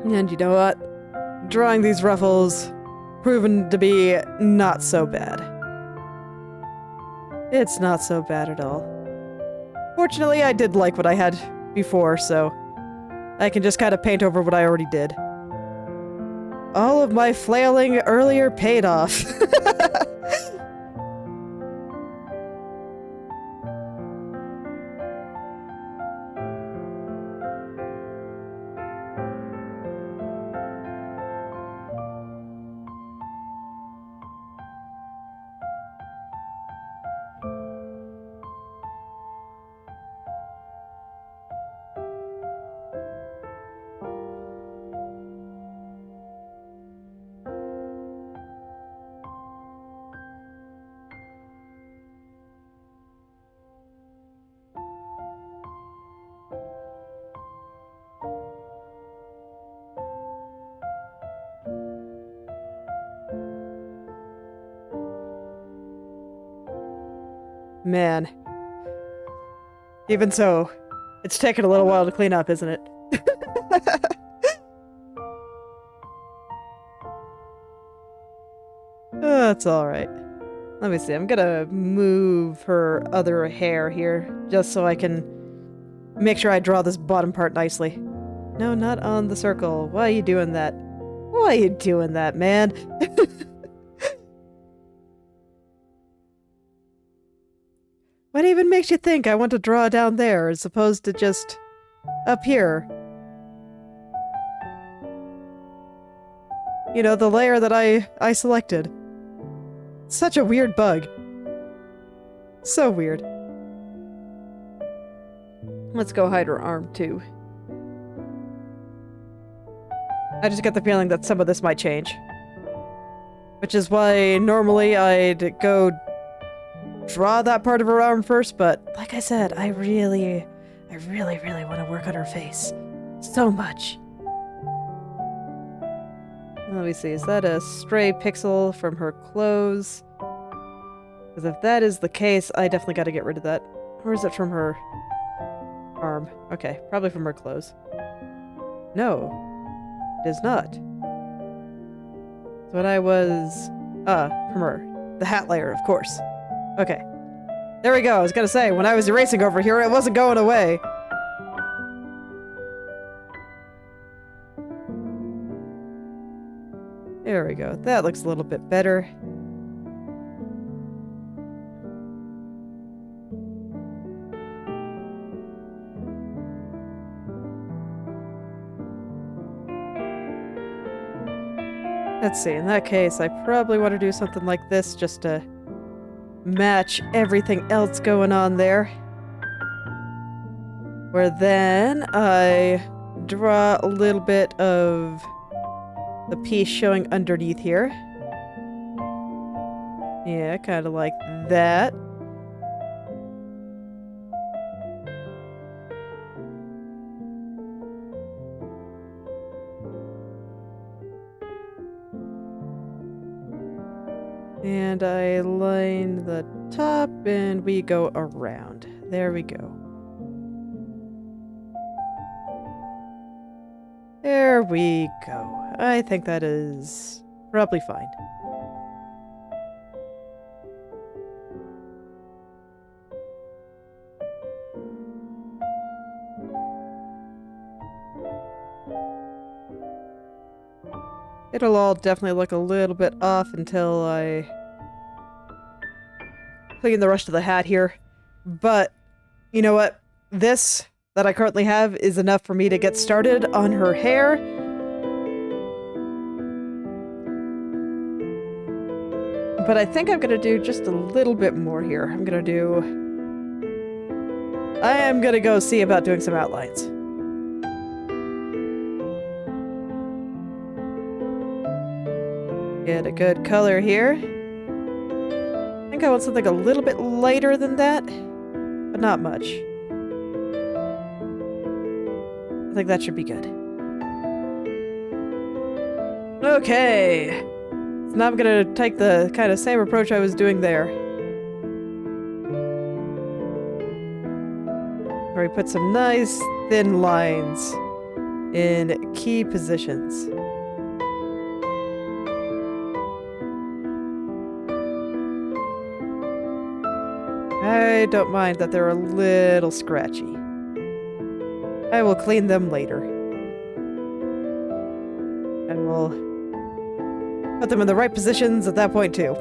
And you know what? Drawing these ruffles proven to be not so bad. It's not so bad at all. Fortunately, I did like what I had before, so I can just kind of paint over what I already did. All of my flailing earlier paid off. Man. Even so, it's taken a little while to clean up, isn't it? That's alright. Let me see, I'm gonna move her other hair here, just so I can make sure I draw this bottom part nicely. No, not on the circle. Why are you doing that? Why are you doing that, man? What even makes you think I want to draw down there as opposed to just up here? You know, the layer that I selected. Such a weird bug. So weird. Let's go hide her arm, too. I just get the feeling that some of this might change. Which is why normally I'd go draw that part of her arm first, but like I said, I really want to work on her face. So much. Let me see, is that a stray pixel from her clothes? Because if that is the case, I definitely got to get rid of that. Or is it from her arm? Okay, probably from her clothes. No, it is not. So what I was... from her. The hat layer, of course. Okay. There we go. I was gonna say, when I was erasing over here, it wasn't going away. There we go. That looks a little bit better. Let's see. In that case, I probably want to do something like this just to match everything else going on there. Where then I draw a little bit of the piece showing underneath here. Yeah, kind of like that. And I line the top and we go around. There we go. There we go. I think that is probably fine. It'll all definitely look a little bit off until I clean the rest of the hat here. But, you know what? This that I currently have is enough for me to get started on her hair. But I think I'm gonna do just a little bit more here. I am gonna go see about doing some outlines. Get a good color here. I think I want something a little bit lighter than that, but not much. I think that should be good. Okay. So now I'm gonna take the kind of same approach I was doing there. Where we put some nice thin lines in key positions. I don't mind that they're a little scratchy. I will clean them later. And we'll put them in the right positions at that point too.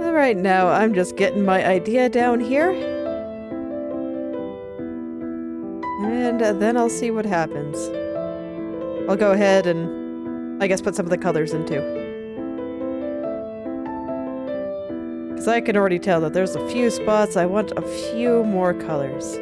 Alright, now I'm just getting my idea down here. And then I'll see what happens. I'll go ahead and, I guess, put some of the colors in too. Because I can already tell that there's a few spots I want a few more colors.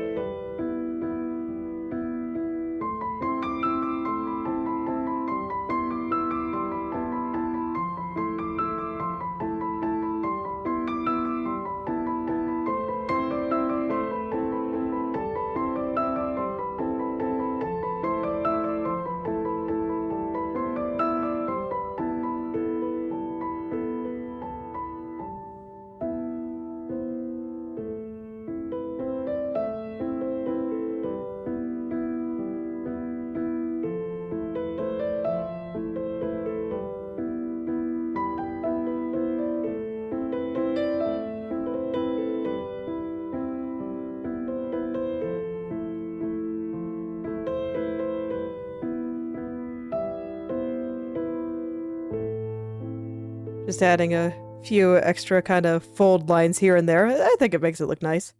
Just adding a few extra kind of fold lines here and there. I think it makes it look nice.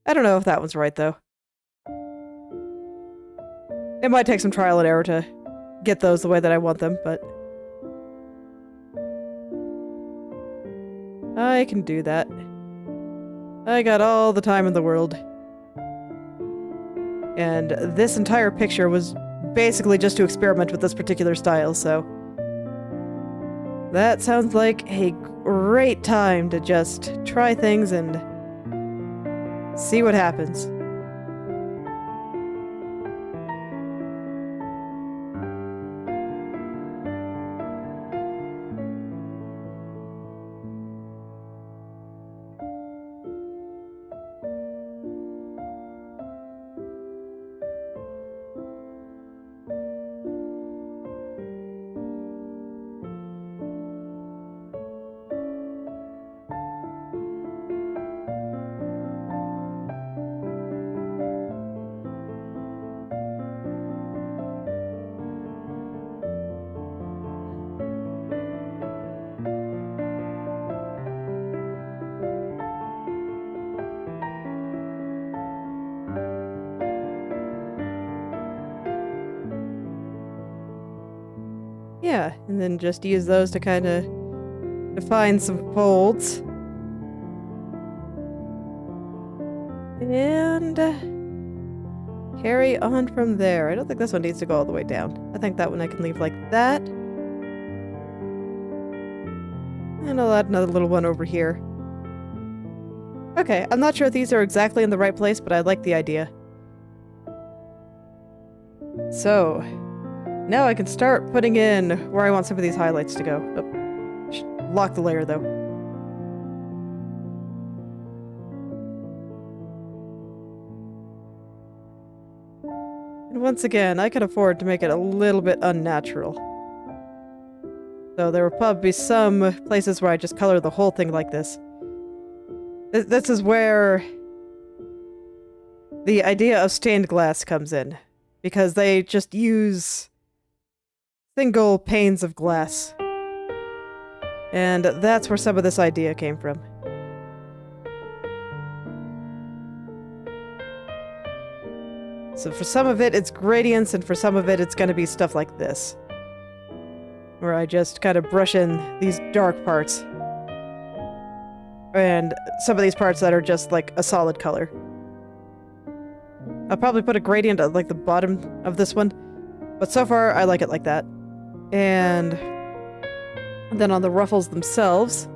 I don't know if that one's right, though. It might take some trial and error to get those the way that I want them, but I can do that. I got all the time in the world. And this entire picture was basically just to experiment with this particular style, so that sounds like a great time to just try things and see what happens. Yeah, and then just use those to kind of define some folds. And carry on from there. I don't think this one needs to go all the way down. I think that one I can leave like that. And I'll add another little one over here. Okay, I'm not sure if these are exactly in the right place, but I like the idea. So, now I can start putting in where I want some of these highlights to go. Oh, lock the layer though. And once again, I can afford to make it a little bit unnatural. So there will probably be some places where I just color the whole thing like this. This is where the idea of stained glass comes in. Because they just use single panes of glass. And that's where some of this idea came from. So for some of it, it's gradients, and for some of it, it's going to be stuff like this. Where I just kind of brush in these dark parts. And some of these parts that are just like a solid color. I'll probably put a gradient at like the bottom of this one. But so far, I like it like that. And then on the ruffles themselves,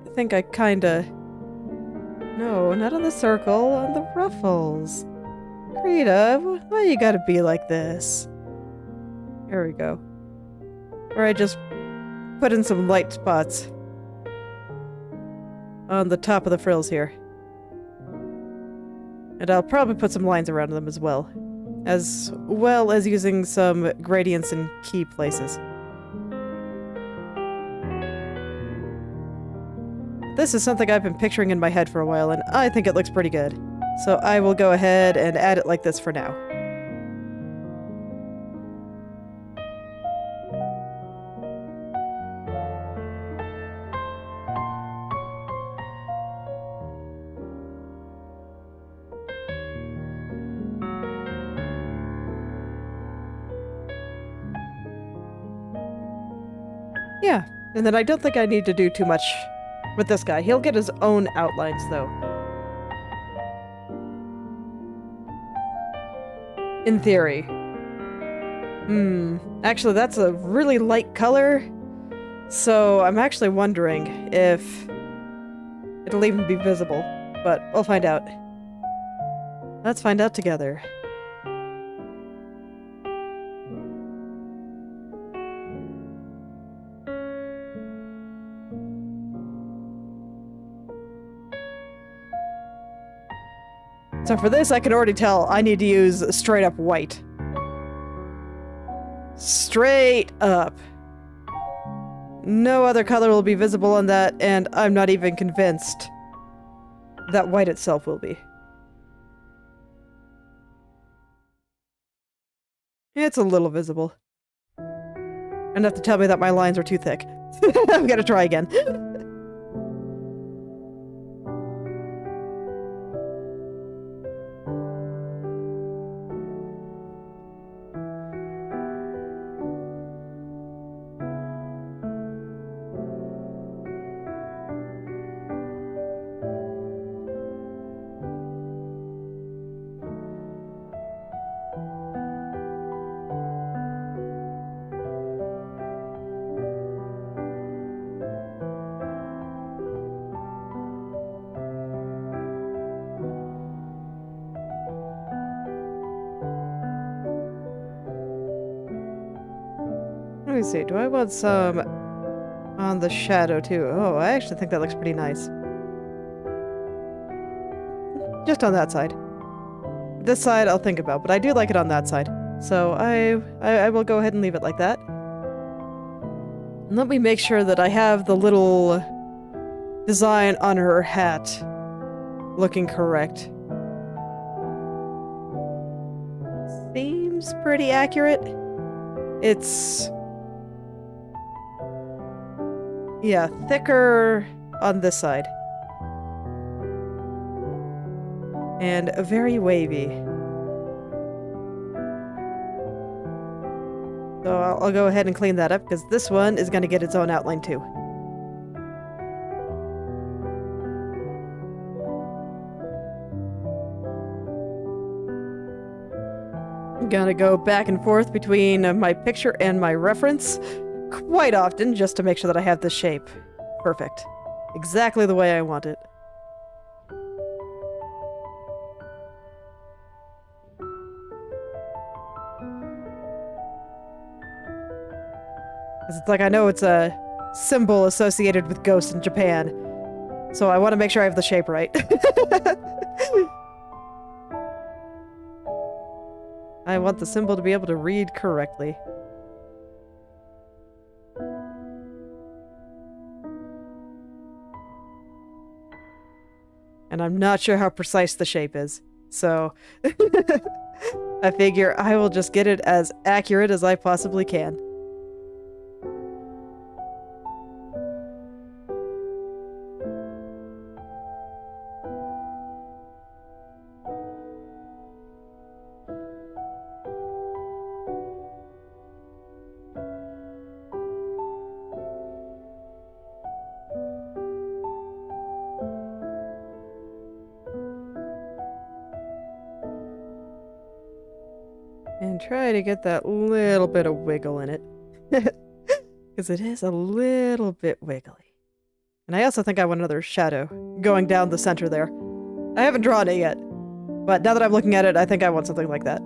I think I kinda... No, not on the circle, on the ruffles. Krita, why you gotta be like this? There we go. Alright, just put in some light spots on the top of the frills here. And I'll probably put some lines around them as well as using some gradients in key places. This is something I've been picturing in my head for a while, and I think it looks pretty good. So I will go ahead and add it like this for now. Yeah, and then I don't think I need to do too much with this guy. He'll get his own outlines, though. In theory. Actually, that's a really light color, so I'm actually wondering if it'll even be visible, but we'll find out. Let's find out together. So for this, I can already tell I need to use straight up white. Straight up. No other color will be visible on that, and I'm not even convinced that white itself will be. It's a little visible. Enough to tell me that my lines are too thick. I'm gonna try again. Let me see, do I want some on the shadow too? Oh, I actually think that looks pretty nice. Just on that side. This side I'll think about, but I do like it on that side. So I will go ahead and leave it like that. And let me make sure that I have the little design on her hat looking correct. Seems pretty accurate. It's... yeah, thicker on this side. And very wavy. So I'll go ahead and clean that up, because this one is going to get its own outline too. I'm gonna go back and forth between my picture and my reference quite often, just to make sure that I have this shape perfect. Exactly the way I want it. It's like I know it's a symbol associated with ghosts in Japan, so I want to make sure I have the shape right. I want the symbol to be able to read correctly. And I'm not sure how precise the shape is, so I figure I will just get it as accurate as I possibly can. And try to get that little bit of wiggle in it. Because it is a little bit wiggly. And I also think I want another shadow going down the center there. I haven't drawn it yet, But now that I'm looking at it, I think I want something like that.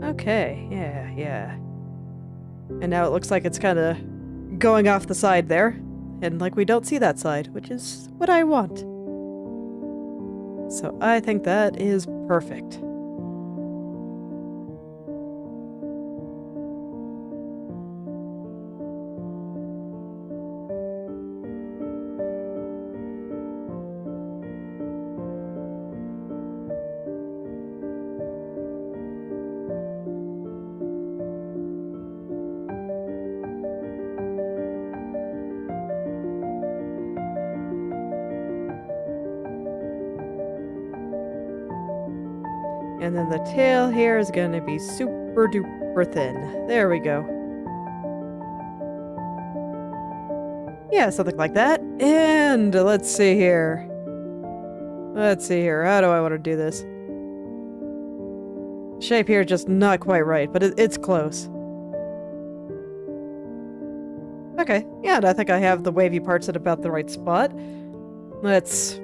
Okay, yeah. And now it looks like it's kind of going off the side there. And like we don't see that side, which is what I want. So I think that is perfect. And then the tail here is going to be super duper thin. There we go. Yeah, something like that. And let's see here. How do I want to do this? Shape here just not quite right, but it's close. Okay, yeah, and I think I have the wavy parts at about the right spot. Let's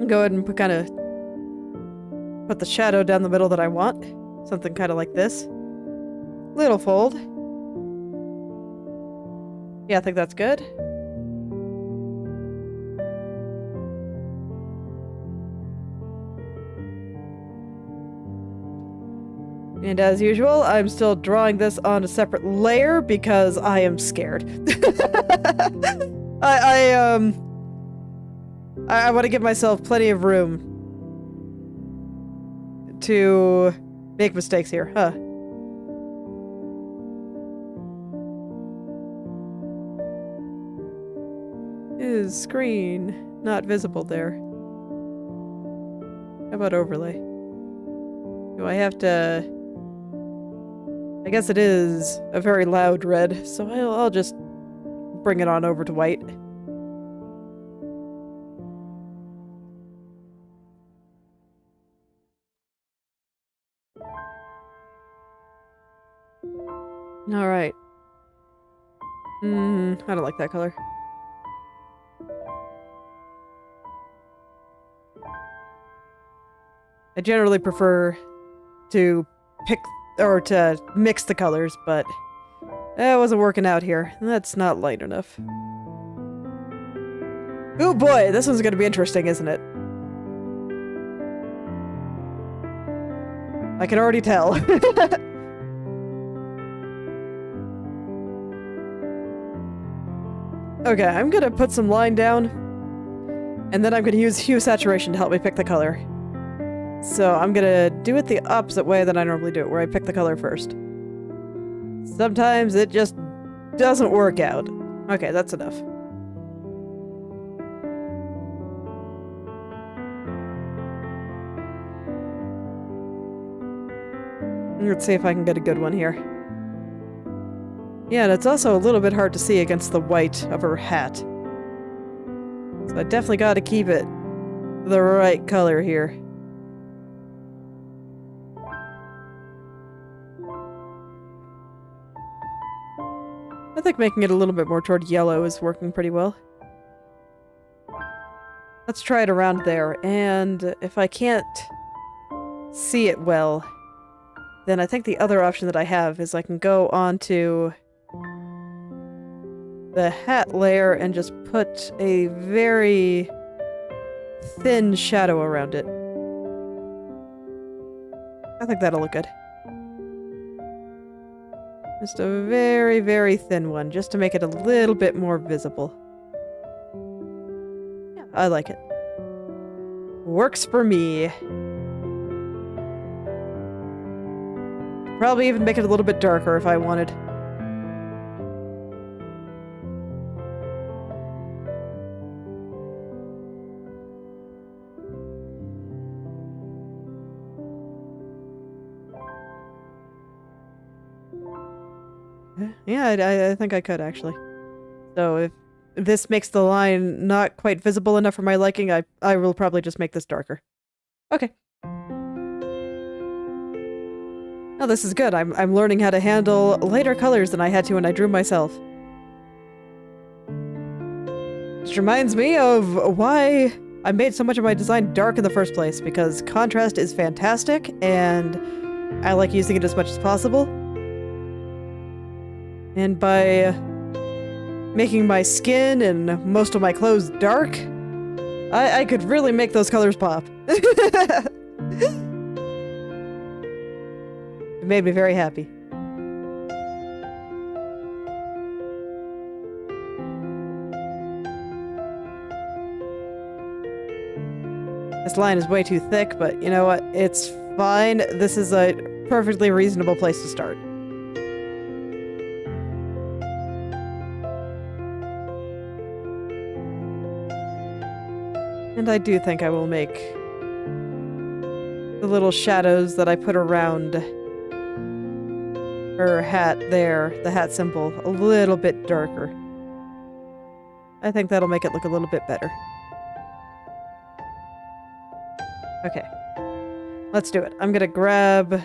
go ahead and put the shadow down the middle that I want. Something kind of like this. Little fold. Yeah, I think that's good. And as usual, I'm still drawing this on a separate layer because I am scared. I want to give myself plenty of room to make mistakes here, huh? Is screen not visible there? How about overlay? Do I have to... I guess it is a very loud red, so I'll just bring it on over to white. Alright. I don't like that color. I generally prefer to pick or to mix the colors, but that wasn't working out here. That's not light enough. Oh boy, this one's gonna be interesting, isn't it? I can already tell. Okay, I'm gonna put some line down, and then I'm gonna use hue saturation to help me pick the color. So I'm gonna do it the opposite way that I normally do it, where I pick the color first. Sometimes it just doesn't work out. Okay, that's enough. Let's see if I can get a good one here. Yeah, and it's also a little bit hard to see against the white of her hat. So I definitely gotta keep it the right color here. I think making it a little bit more toward yellow is working pretty well. Let's try it around there, and if I can't see it well, then I think the other option that I have is I can go onto the hat layer and just put a very thin shadow around it. I think that'll look good. Just a very, very thin one, just to make it a little bit more visible. Yeah, I like it. Works for me. probably even make it a little bit darker if I wanted. Yeah, I think I could, actually. So if this makes the line not quite visible enough for my liking, I will probably just make this darker. Okay. Oh, this is good. I'm learning how to handle lighter colors than I had to when I drew myself. Which reminds me of why I made so much of my design dark in the first place, because contrast is fantastic, and I like using it as much as possible. And by making my skin and most of my clothes dark, I could really make those colors pop. It made me very happy. This line is way too thick, but you know what? It's fine. This is a perfectly reasonable place to start. And I do think I will make the little shadows that I put around her hat there, the hat symbol, a little bit darker. I think that'll make it look a little bit better. Okay. Let's do it. I'm gonna grab...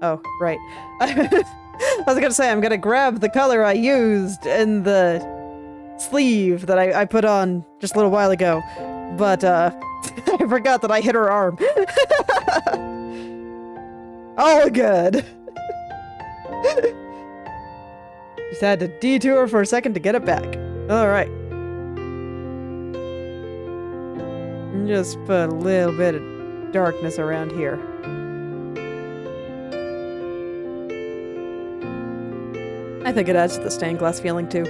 Oh, right. I was gonna say, I'm gonna grab the color I used in the sleeve that I put on just a little while ago. But, I forgot that I hit her arm. Oh, good. Just had to detour for a second to get it back. Alright. Just put a little bit of darkness around here. I think it adds to the stained glass feeling, too.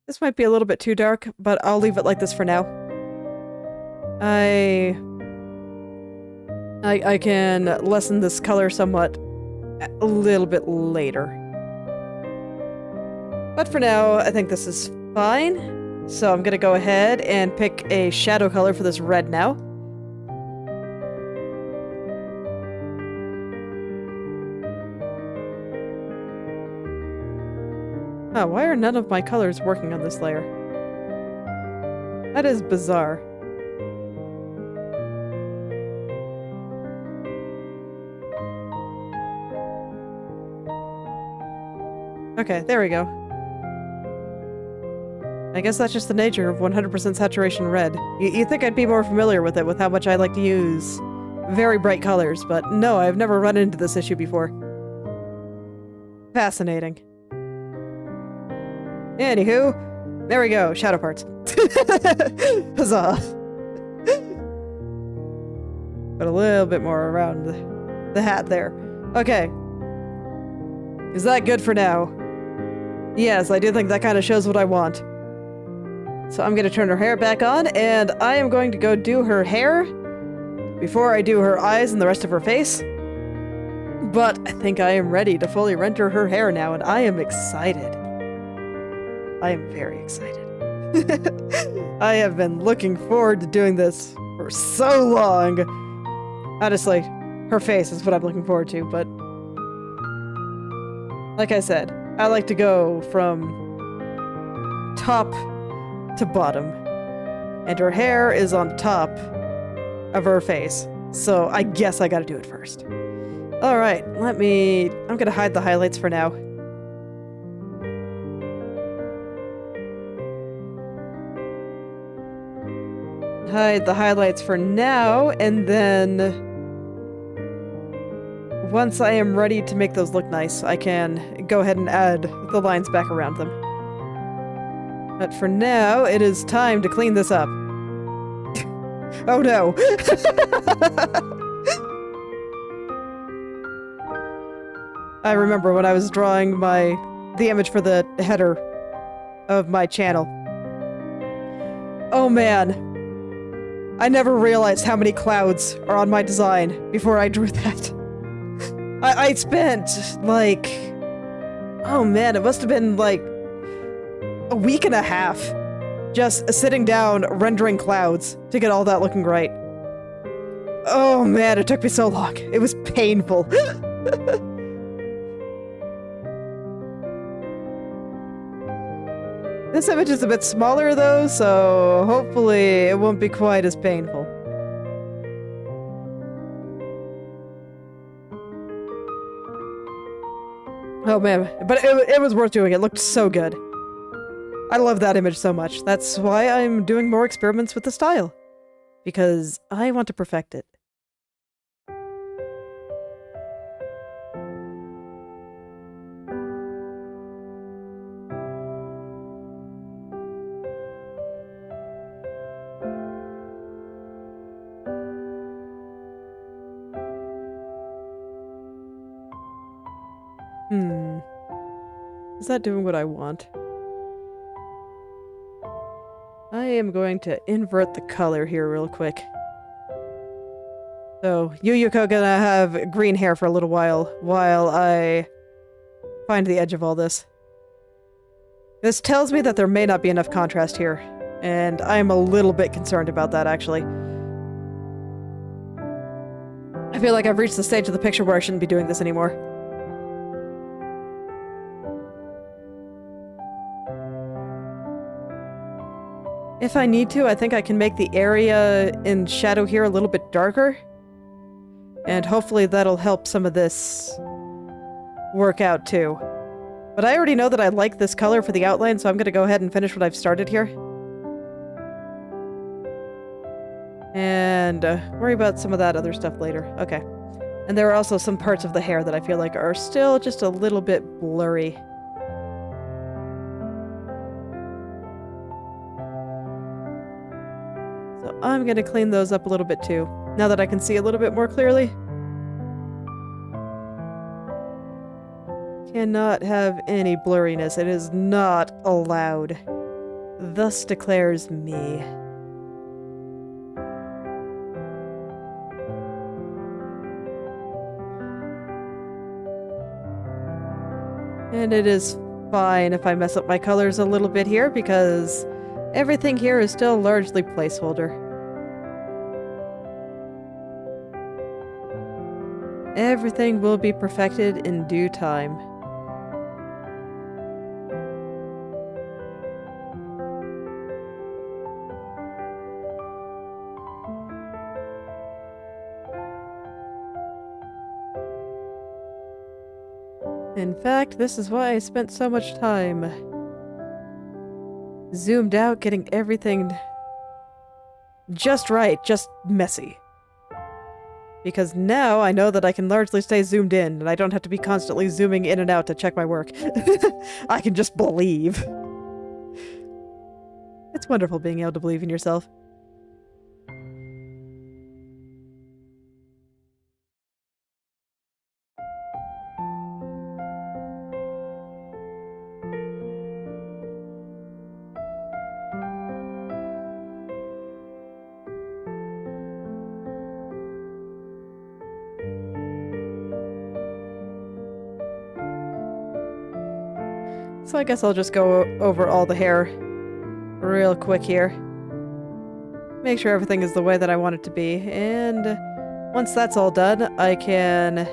This might be a little bit too dark, but I'll leave it like this for now. I can lessen this color somewhat a little bit later. But for now, I think this is fine. So I'm gonna go ahead and pick a shadow color for this red now. Oh, why are none of my colors working on this layer? That is bizarre. Okay, there we go. I guess that's just the nature of 100% saturation red. You'd think I'd be more familiar with it with how much I like to use very bright colors, but no, I've never run into this issue before. Fascinating. Anywho, there we go, shadow parts. Huzzah! Put a little bit more around the hat there. Okay. Is that good for now? Yes, I do think that kind of shows what I want. So I'm gonna turn her hair back on, and I am going to go do her hair before I do her eyes and the rest of her face. But I think I am ready to fully render her hair now, and I am excited. I am very excited. I have been looking forward to doing this for so long. Honestly, her face is what I'm looking forward to, but like I said, I like to go from top to bottom, and her hair is on top of her face, so I guess I gotta do it first. Alright, I'm gonna hide the highlights for now. Hide the highlights for now, and then once I am ready to make those look nice, I can go ahead and add the lines back around them. But for now, it is time to clean this up. Oh no! I remember when I was drawing the image for the header of my channel. Oh man. I never realized how many clouds are on my design before I drew that. I spent, like... Oh man, it must have been, like, a week and a half just sitting down rendering clouds to get all that looking right. Oh man, it took me so long. It was painful. This image is a bit smaller though, so hopefully it won't be quite as painful. Oh man, but it was worth doing. It looked so good. I love that image so much. That's why I'm doing more experiments with the style. Because I want to perfect it. Is that doing what I want? I am going to invert the color here real quick. So, Yuyuko gonna have green hair for a little while I find the edge of all this. This tells me that there may not be enough contrast here, and I'm a little bit concerned about that, actually. I feel like I've reached the stage of the picture where I shouldn't be doing this anymore. If I need to, I think I can make the area in shadow here a little bit darker. And hopefully that'll help some of this work out too. But I already know that I like this color for the outline, so I'm going to go ahead and finish what I've started here. And worry about some of that other stuff later. Okay. And there are also some parts of the hair that I feel like are still just a little bit blurry. So I'm going to clean those up a little bit too, now that I can see a little bit more clearly. Cannot have any blurriness. It is not allowed. Thus declares me. And it is fine if I mess up my colors a little bit here, because everything here is still largely placeholder. Everything will be perfected in due time. In fact, this is why I spent so much time zoomed out, getting everything just right, just messy. Because now I know that I can largely stay zoomed in, and I don't have to be constantly zooming in and out to check my work. I can just believe. It's wonderful being able to believe in yourself. So I guess I'll just go over all the hair real quick here. Make sure everything is the way that I want it to be. And once that's all done, I can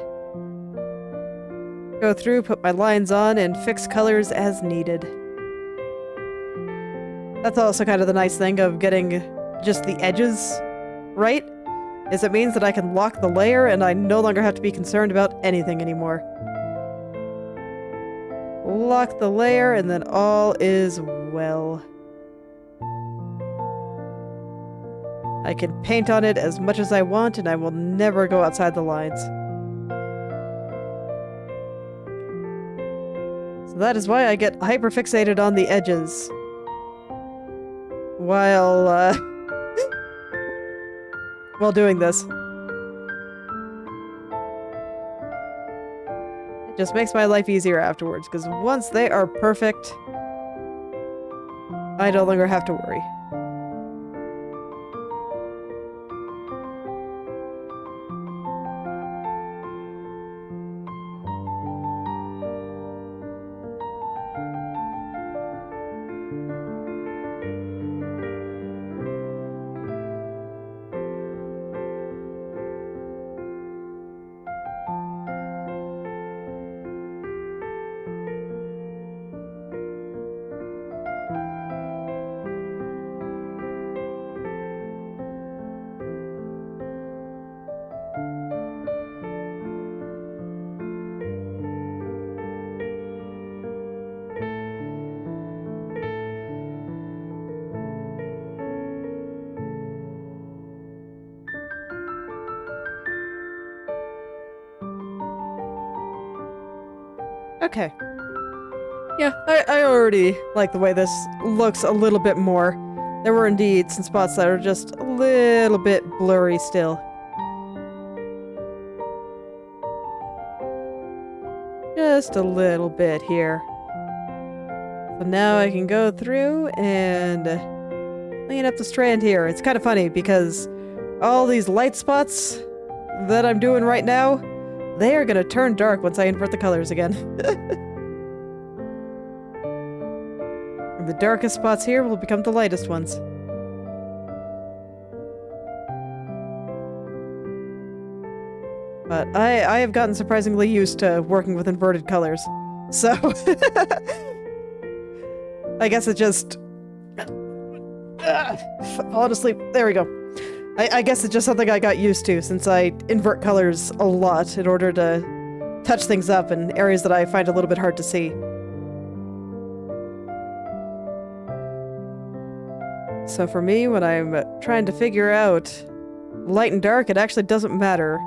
go through, put my lines on, and fix colors as needed. That's also kind of the nice thing of getting just the edges right. is it means that I can lock the layer and I no longer have to be concerned about anything anymore. Lock the layer and then all is well. I can paint on it as much as I want and I will never go outside the lines. So that is why I get hyperfixated on the edges. While doing this. It just makes my life easier afterwards, because once they are perfect, I no longer have to worry. Okay. Yeah, I already like the way this looks a little bit more. There were indeed some spots that are just a little bit blurry still. Just a little bit here. So now I can go through and clean up the strand here. It's kind of funny because all these light spots that I'm doing right now, they are gonna turn dark once I invert the colors again. And the darkest spots here will become the lightest ones. But I have gotten surprisingly used to working with inverted colors. So I guess it just honestly, there we go. I guess it's just something I got used to since I invert colors a lot in order to touch things up in areas that I find a little bit hard to see. So for me, when I'm trying to figure out light and dark, it actually doesn't matter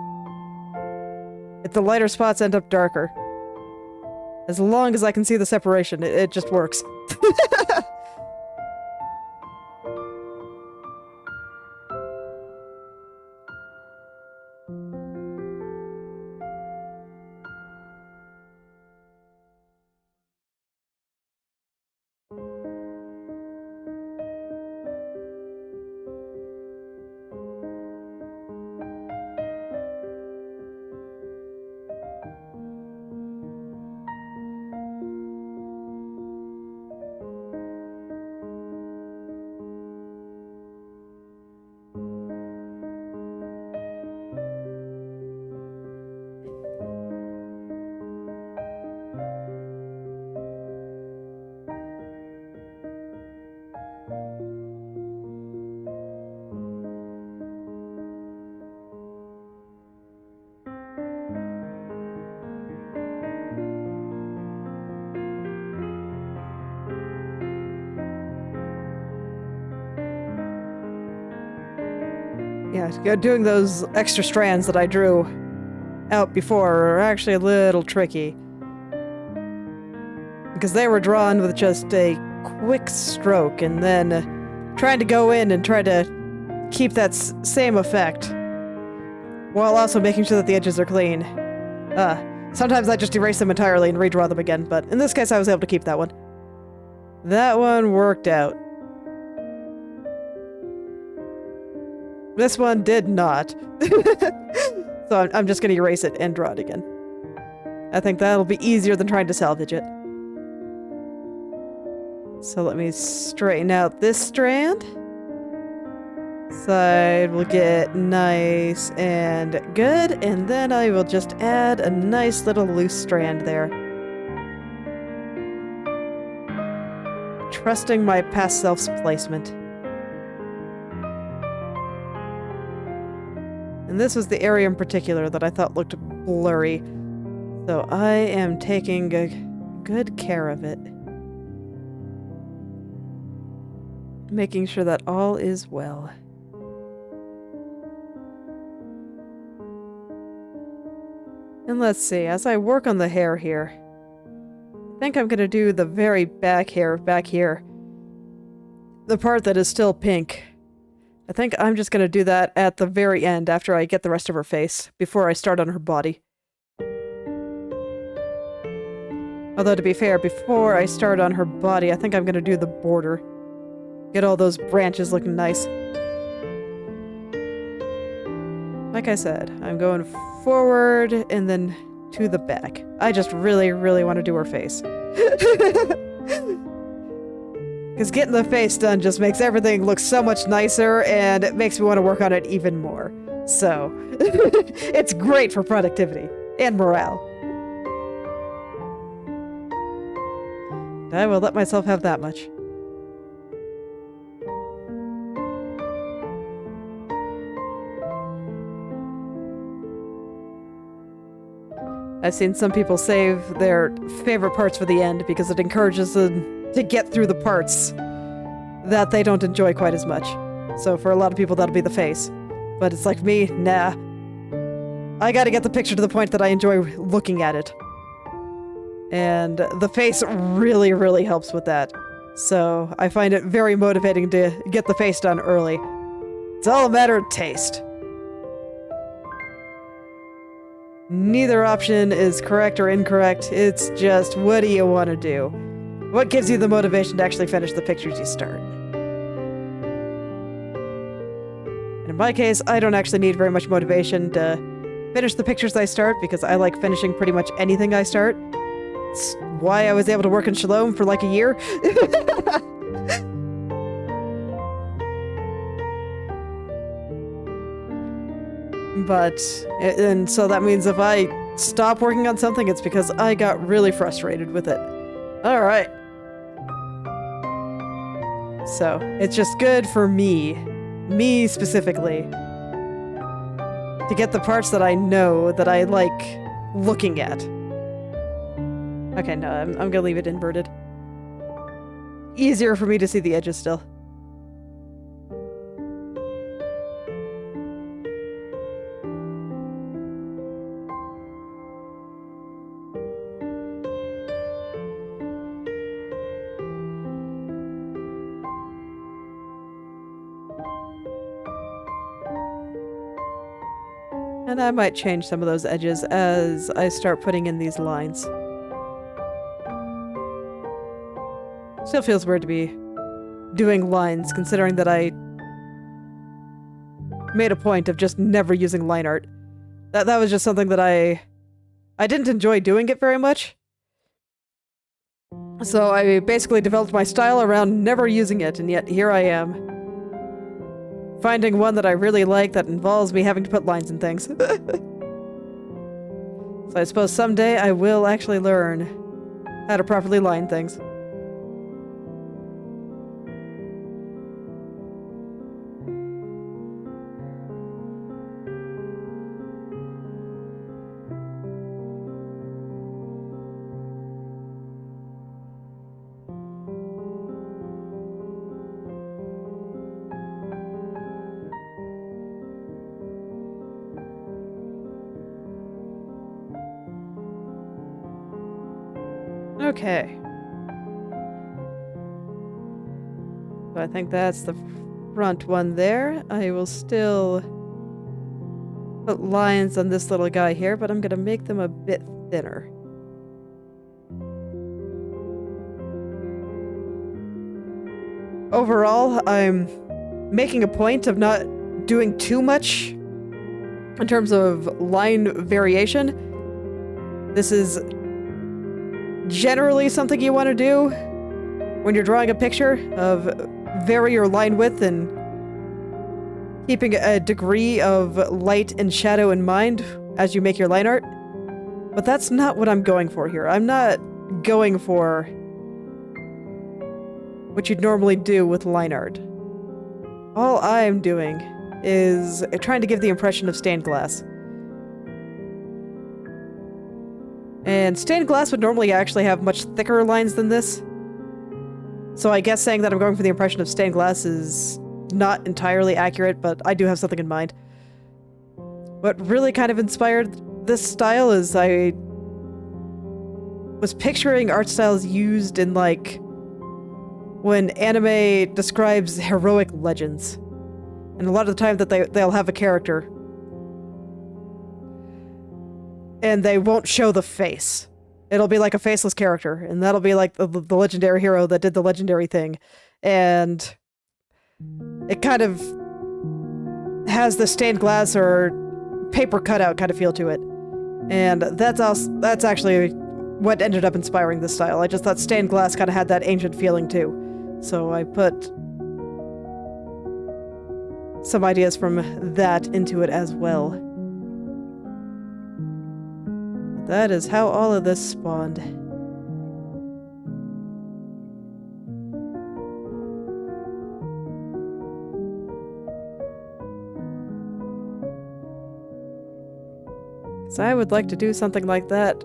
if the lighter spots end up darker. As long as I can see the separation, it just works. Yeah, doing those extra strands that I drew out before are actually a little tricky. Because they were drawn with just a quick stroke, and then trying to go in and try to keep that same effect, while also making sure that the edges are clean. Sometimes I just erase them entirely and redraw them again, but in this case I was able to keep that one. That one worked out. This one did not. So I'm just gonna erase it and draw it again. I think that'll be easier than trying to salvage it. So let me straighten out this strand. Side will get nice and good, and then I will just add a nice little loose strand there. Trusting my past self's placement. And this was the area in particular that I thought looked blurry. So I am taking good care of it. Making sure that all is well. And let's see, as I work on the hair here, I think I'm gonna do the very back hair back here. The part that is still pink. I think I'm just gonna do that at the very end after I get the rest of her face, before I start on her body. Although to be fair, before I start on her body, I think I'm gonna do the border. Get all those branches looking nice. Like I said, I'm going forward and then to the back. I just really, really want to do her face. Because getting the face done just makes everything look so much nicer, and it makes me want to work on it even more. So, it's great for productivity and morale. I will let myself have that much. I've seen some people save their favorite parts for the end because it encourages them to get through the parts that they don't enjoy quite as much. So for a lot of people, that'll be the face. But it's like me, nah. I gotta get the picture to the point that I enjoy looking at it. And the face really, really helps with that. So I find it very motivating to get the face done early. It's all a matter of taste. Neither option is correct or incorrect. It's just, what do you want to do? What gives you the motivation to actually finish the pictures you start? And in my case, I don't actually need very much motivation to finish the pictures I start because I like finishing pretty much anything I start. It's why I was able to work in Shalom for like a year. And so that means if I stop working on something, it's because I got really frustrated with it. Alright. So, it's just good for me specifically, to get the parts that I know that I like looking at. Okay, no, I'm gonna leave it inverted. Easier for me to see the edges still. And I might change some of those edges as I start putting in these lines. Still feels weird to be doing lines, considering that I made a point of just never using line art. That was just something that I didn't enjoy doing it very much. So I basically developed my style around never using it, and yet here I am. Finding one that I really like that involves me having to put lines and things. So I suppose someday I will actually learn how to properly line things. Okay. So I think that's the front one there. I will still put lines on this little guy here, but I'm gonna make them a bit thinner. Overall, I'm making a point of not doing too much in terms of line variation. This is generally something you want to do when you're drawing a picture, of vary your line width and keeping a degree of light and shadow in mind as you make your line art. But that's not what I'm going for here. I'm not going for what you'd normally do with line art. All I'm doing is trying to give the impression of stained glass. And stained glass would normally actually have much thicker lines than this. So I guess saying that I'm going for the impression of stained glass is not entirely accurate, but I do have something in mind. What really kind of inspired this style is I was picturing art styles used in, like, when anime describes heroic legends. And a lot of the time that they'll have a character and they won't show the face. It'll be like a faceless character, and that'll be like the legendary hero that did the legendary thing. And it kind of has the stained glass or paper cutout kind of feel to it. And that's actually what ended up inspiring this style. I just thought stained glass kind of had that ancient feeling too. So I put some ideas from that into it as well. That is how all of this spawned. So I would like to do something like that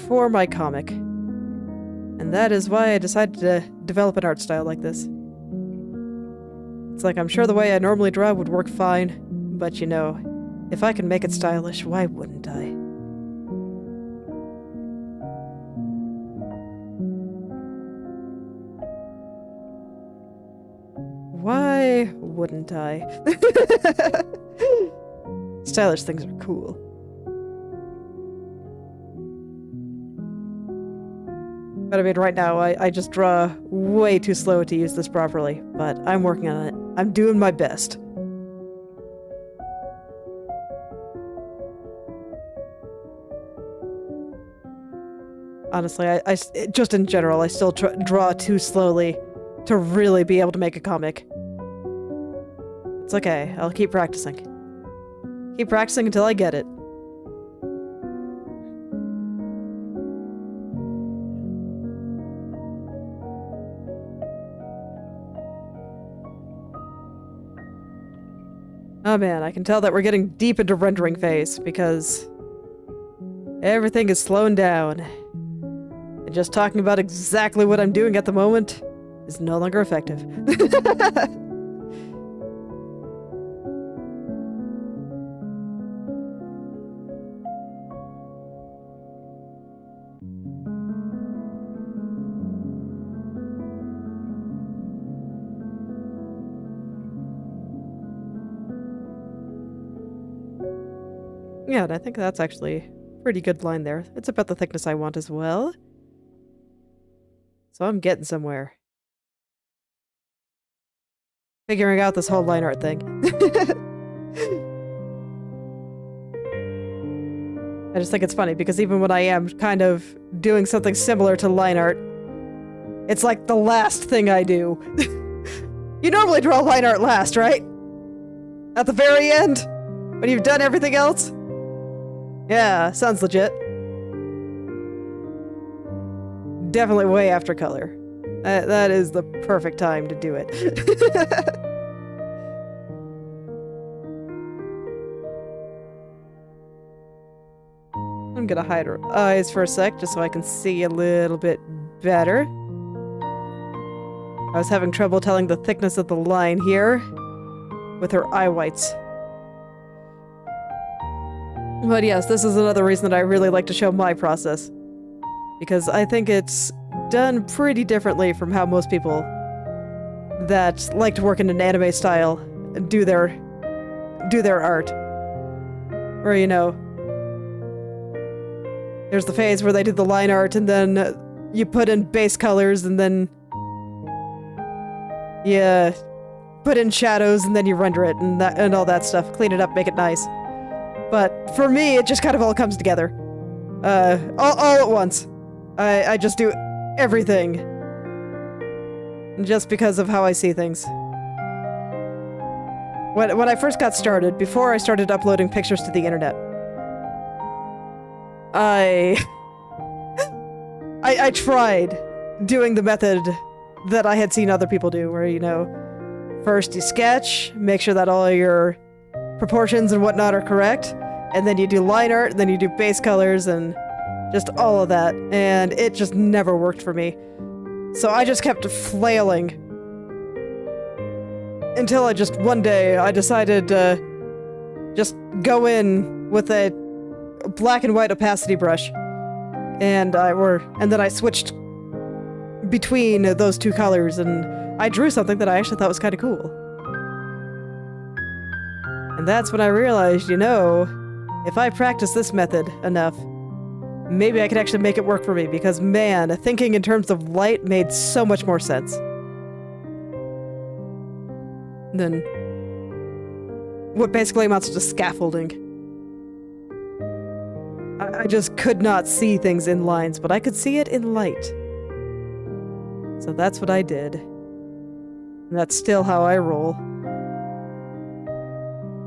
for my comic. And that is why I decided to develop an art style like this. It's like, I'm sure the way I normally draw would work fine, but you know, if I can make it stylish, why wouldn't I? Why wouldn't I? Stylish things are cool. But I mean, right now, I just draw way too slow to use this properly, but I'm working on it. I'm doing my best. Honestly, I just in general, I still draw too slowly to really be able to make a comic. It's okay, I'll keep practicing. Keep practicing until I get it. Oh man, I can tell that we're getting deep into rendering phase, because everything is slowing down. And just talking about exactly what I'm doing at the moment is no longer effective. Yeah, and I think that's actually a pretty good line there. It's about the thickness I want as well. So I'm getting somewhere. Figuring out this whole line art thing. I just think it's funny because even when I am kind of doing something similar to line art, it's like the last thing I do. You normally draw line art last, right? At the very end? When you've done everything else? Yeah, sounds legit. Definitely way after color. That is the perfect time to do it. I'm gonna hide her eyes for a sec, just so I can see a little bit better. I was having trouble telling the thickness of the line here with her eye whites. But yes, this is another reason that I really like to show my process. Because I think it's done pretty differently from how most people that like to work in an anime style do their art. Or, you know, there's the phase where they do the line art and then you put in base colors and then you put in shadows and then you render it and all that stuff. Clean it up, make it nice. But for me, it just kind of all comes together. All at once. I just do everything. Just because of how I see things. When I first got started, before I started uploading pictures to the internet, I tried doing the method that I had seen other people do, where, you know, first you sketch, make sure that all your proportions and whatnot are correct. And then you do line art, and then you do base colors, and just all of that. And it just never worked for me. So I just kept flailing. Until one day, I decided to just go in with a black and white opacity brush. And then I switched between those two colors, and I drew something that I actually thought was kind of cool. And that's when I realized, if I practice this method enough, maybe I could actually make it work for me, because man, thinking in terms of light made so much more sense than what basically amounts to scaffolding. I just could not see things in lines, but I could see it in light. So that's what I did. And that's still how I roll.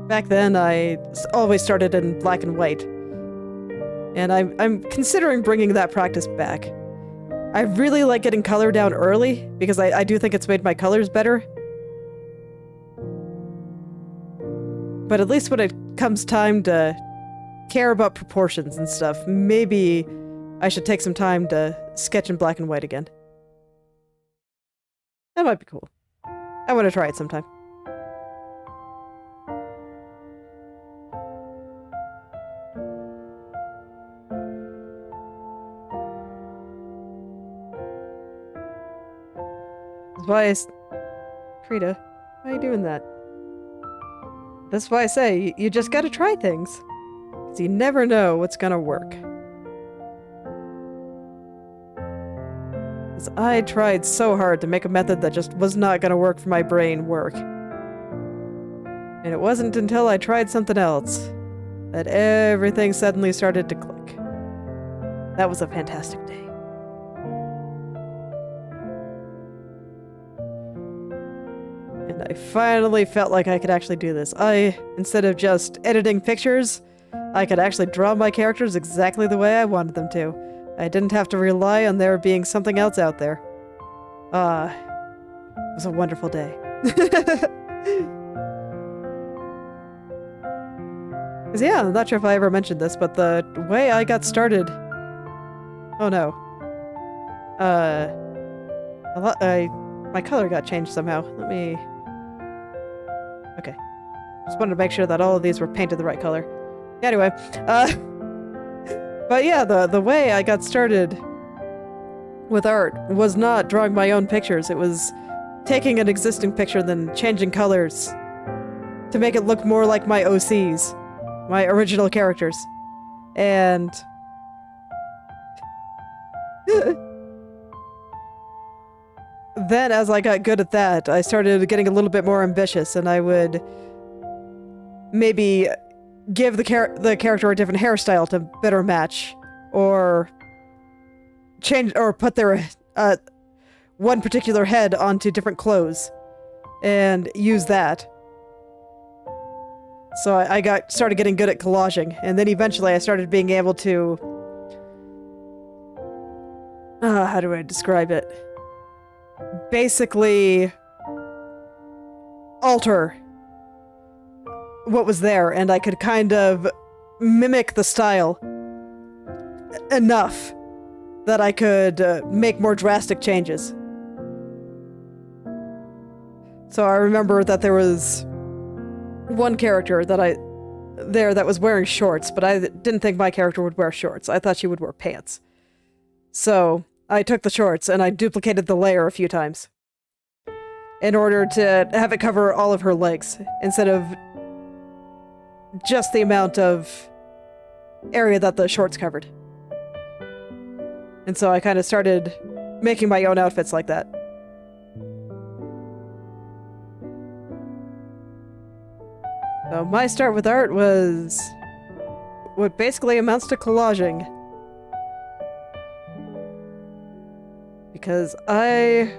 Back then, I always started in black and white. And I'm considering bringing that practice back. I really like getting color down early, because I do think it's made my colors better. But at least when it comes time to care about proportions and stuff, maybe I should take some time to sketch in black and white again. That might be cool. I want to try it sometime. Krita, why are you doing that? That's why I say, you just gotta try things. Because you never know what's gonna work. Because I tried so hard to make a method that just was not gonna work for my brain work. And it wasn't until I tried something else that everything suddenly started to click. That was a fantastic day. And I finally felt like I could actually do this. Instead of just editing pictures, I could actually draw my characters exactly the way I wanted them to. I didn't have to rely on there being something else out there. It was a wonderful day. Cause yeah, I'm not sure if I ever mentioned this, but the way I got started... Oh no. My color got changed somehow. Let me... Okay. Just wanted to make sure that all of these were painted the right color. Anyway, but yeah, the way I got started with art was not drawing my own pictures. It was taking an existing picture and then changing colors to make it look more like my OCs, my original characters. And then as I got good at that, I started getting a little bit more ambitious, and I would maybe give the character a different hairstyle to better match, or change, or put their one particular head onto different clothes, and use that. So I started getting good at collaging, and then eventually I started being able to... how do I describe it? Basically alter what was there, and I could kind of mimic the style enough that I could make more drastic changes. So I remember that there was one character that was wearing shorts, but I didn't think my character would wear shorts. I thought she would wear pants. So I took the shorts and I duplicated the layer a few times in order to have it cover all of her legs instead of just the amount of area that the shorts covered. And so I kind of started making my own outfits like that. So my start with art was what basically amounts to collaging. Because I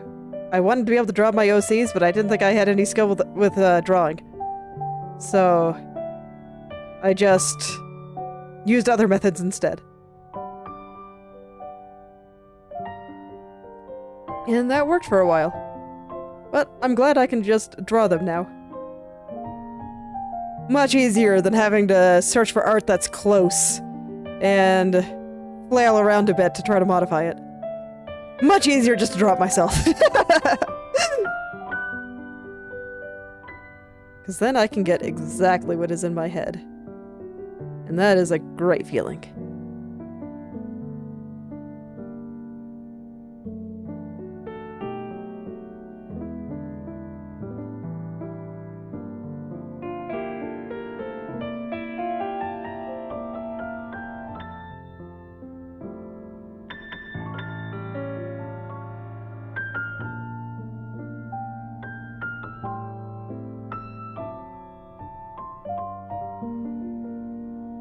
wanted to be able to draw my OCs, but I didn't think I had any skill with drawing. So I just used other methods instead. And that worked for a while. But I'm glad I can just draw them now. Much easier than having to search for art that's close and flail around a bit to try to modify it. Much easier just to draw it myself. Because then I can get exactly what is in my head. And that is a great feeling.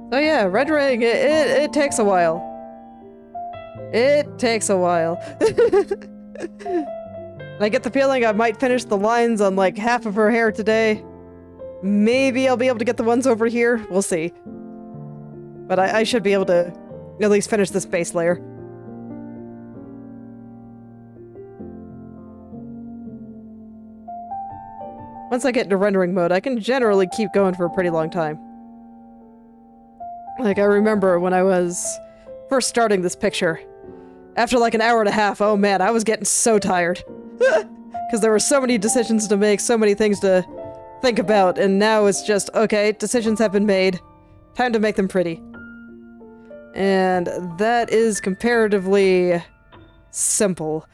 So yeah, rendering, it takes a while. It takes a while. I get the feeling I might finish the lines on like half of her hair today. Maybe I'll be able to get the ones over here. We'll see. But I should be able to at least finish this base layer. Once I get into rendering mode, I can generally keep going for a pretty long time. Like, I remember when I was first starting this picture, after like an hour and a half, oh man, I was getting so tired. Because there were so many decisions to make, so many things to think about, and now it's just, okay, decisions have been made, time to make them pretty. And that is comparatively simple.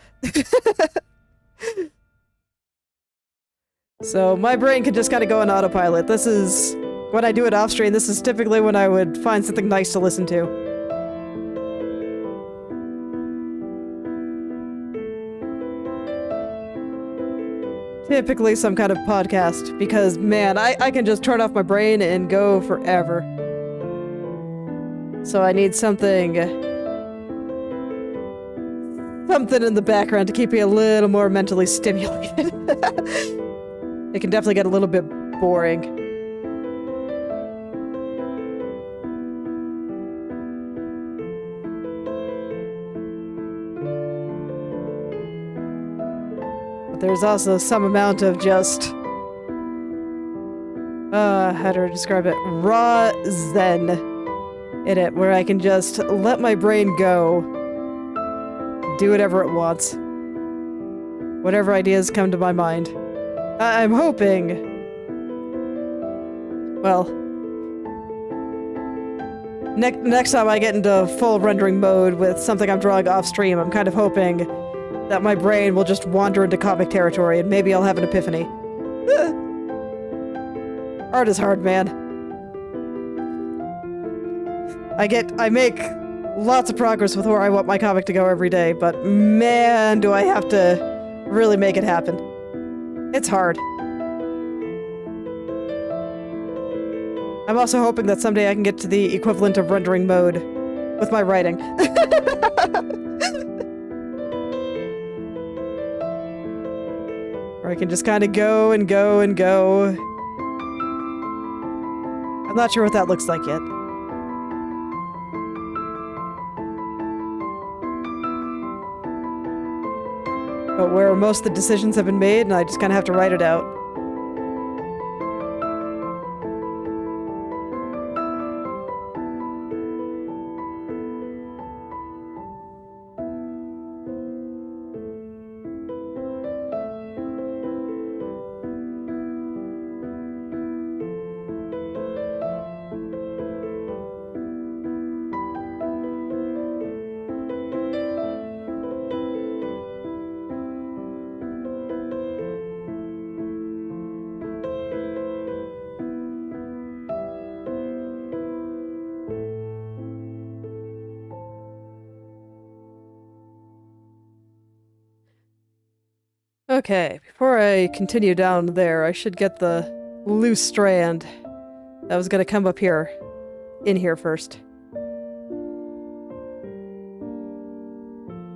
So my brain can just kind of go on autopilot. This is... when I do it off-stream, this is typically when I would find something nice to listen to. Typically some kind of podcast, because man, I can just turn off my brain and go forever. So I need something in the background to keep me a little more mentally stimulated. It can definitely get a little bit boring. There's also some amount of just, how do I describe it? Raw zen in it, where I can just let my brain go, do whatever it wants. Whatever ideas come to my mind. I'm hoping, well, next time I get into full rendering mode with something I'm drawing off stream, I'm kind of hoping that my brain will just wander into comic territory and maybe I'll have an epiphany. Art is hard, man. I make lots of progress with where I want my comic to go every day, but man, do I have to really make it happen. It's hard. I'm also hoping that someday I can get to the equivalent of rendering mode with my writing. Or I can just kind of go and go and go. I'm not sure what that looks like yet. But where most of the decisions have been made and I just kind of have to write it out. Okay, before I continue down there, I should get the loose strand that was gonna come up here, in here first.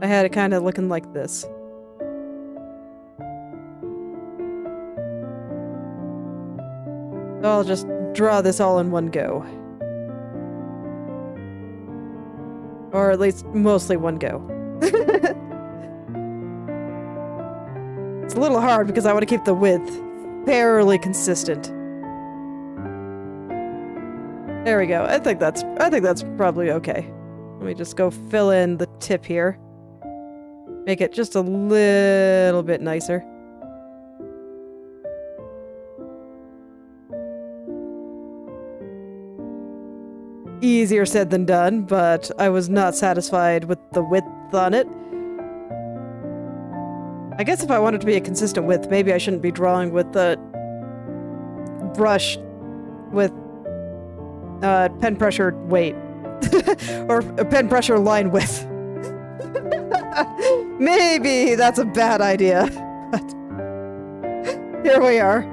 I had it kind of looking like this. So I'll just draw this all in one go. Or at least mostly one go. It's a little hard because I want to keep the width fairly consistent. There we go. I think that's probably okay. Let me just go fill in the tip here. Make it just a little bit nicer. Easier said than done, but I was not satisfied with the width on it. I guess if I wanted to be a consistent width, maybe I shouldn't be drawing with the brush with pen pressure weight. Or pen pressure line width. Maybe that's a bad idea. But here we are.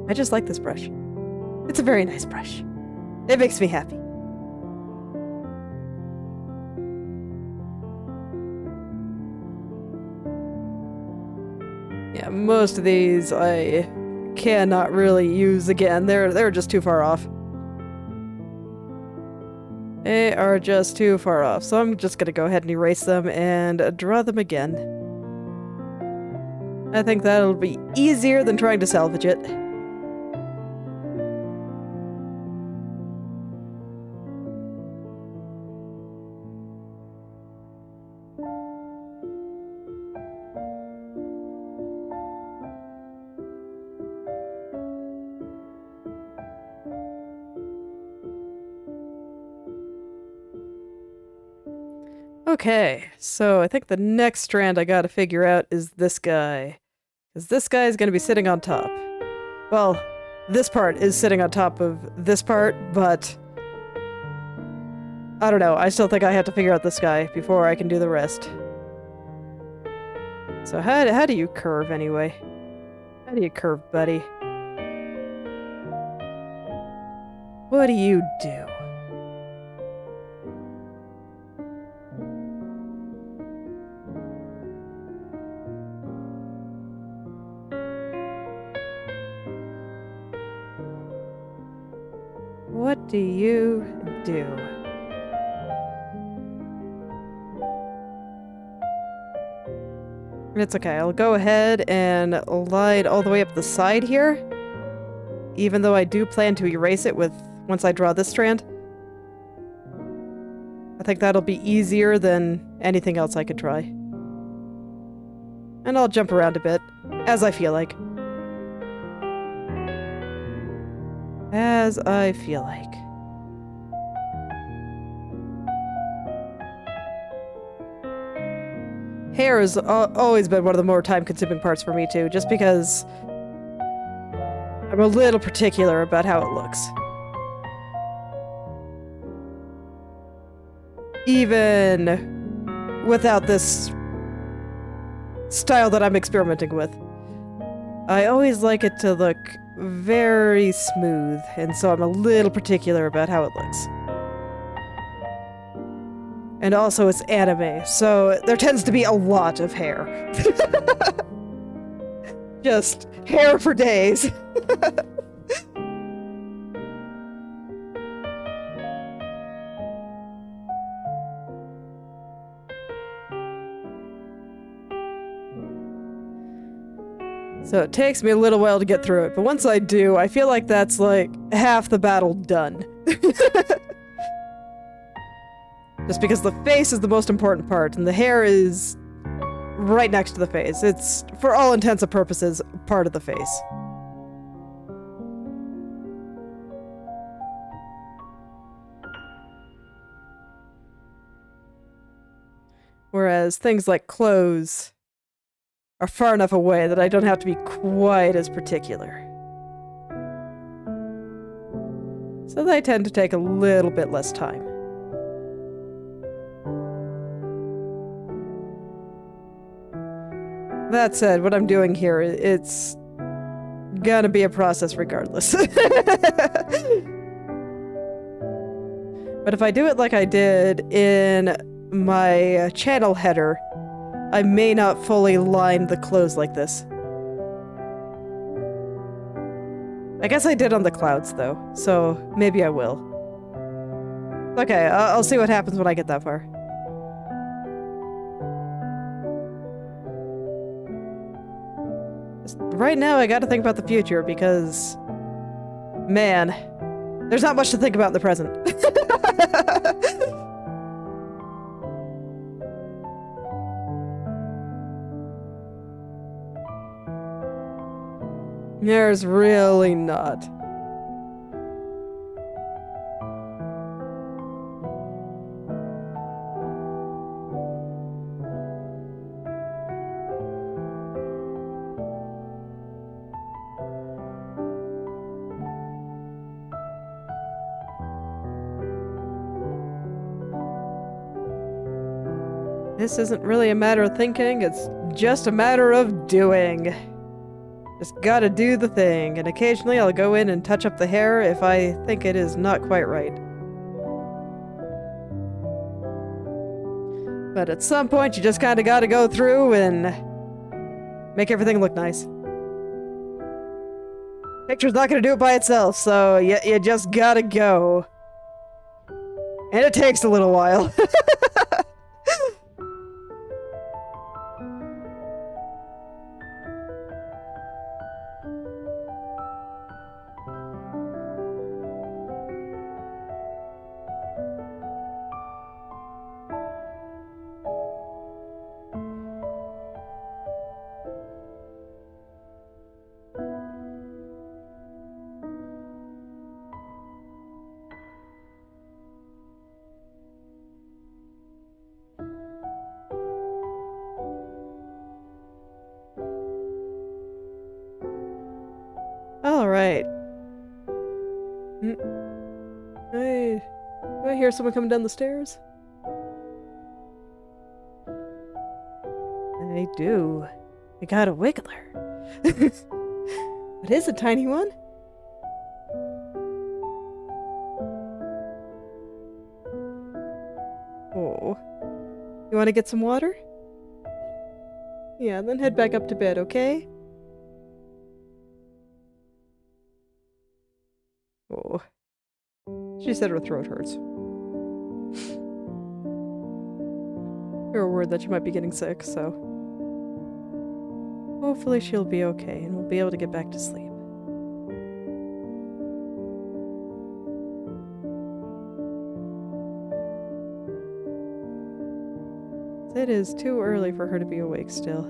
I just like this brush. It's a very nice brush. It makes me happy. Yeah, most of these I cannot really use again. They're just too far off. They are just too far off. So I'm just gonna go ahead and erase them and draw them again. I think that'll be easier than trying to salvage it. Okay, so I think the next strand I gotta figure out is this guy. Because this guy is gonna be sitting on top. Well, this part is sitting on top of this part, but I don't know, I still think I have to figure out this guy before I can do the rest. So how do you curve anyway? How do you curve, buddy? What do you do? What do you do? It's okay, I'll go ahead and line all the way up the side here. Even though I do plan to erase it once I draw this strand. I think that'll be easier than anything else I could try. And I'll jump around a bit, as I feel like. As I feel like. Hair has always been one of the more time-consuming parts for me too, just because I'm a little particular about how it looks. Even without this style that I'm experimenting with. I always like it to look very smooth, and so I'm a little particular about how it looks. And also it's anime, so there tends to be a lot of hair. Just hair for days. So it takes me a little while to get through it, but once I do, I feel like that's like half the battle done. Just because the face is the most important part, and the hair is right next to the face. It's, for all intents and purposes, part of the face. Whereas things like clothes are far enough away that I don't have to be quite as particular. So they tend to take a little bit less time. That said, what I'm doing here, it's gonna be a process regardless. But if I do it like I did in my channel header, I may not fully line the clothes like this. I guess I did on the clouds, though, so maybe I will. Okay, I'll see what happens when I get that far. Right now, I gotta think about the future because, man, there's not much to think about in the present. There's really not. This isn't really a matter of thinking, it's just a matter of doing. Just gotta do the thing, and occasionally I'll go in and touch up the hair if I think it is not quite right. But at some point you just kinda gotta go through and make everything look nice. Picture's not gonna do it by itself, so you just gotta go. And it takes a little while. Alright. Hey, do I hear someone coming down the stairs? I do. I got a wiggler. It is a tiny one. Oh. You want to get some water? Yeah, then head back up to bed, okay? Oh. She said her throat hurts. You're worried that she might be getting sick, so... hopefully she'll be okay and we'll be able to get back to sleep. It is too early for her to be awake still.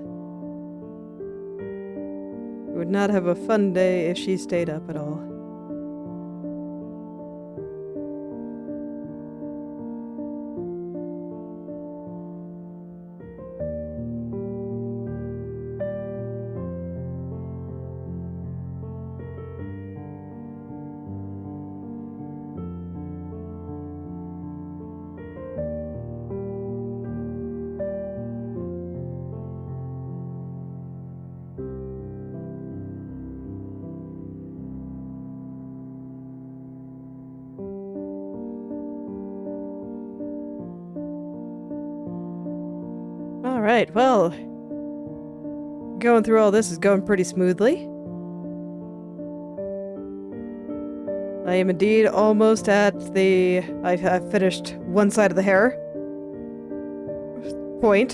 We would not have a fun day if she stayed up at all. Alright, well, going through all this is going pretty smoothly. I am indeed almost at the... I've finished one side of the hair point,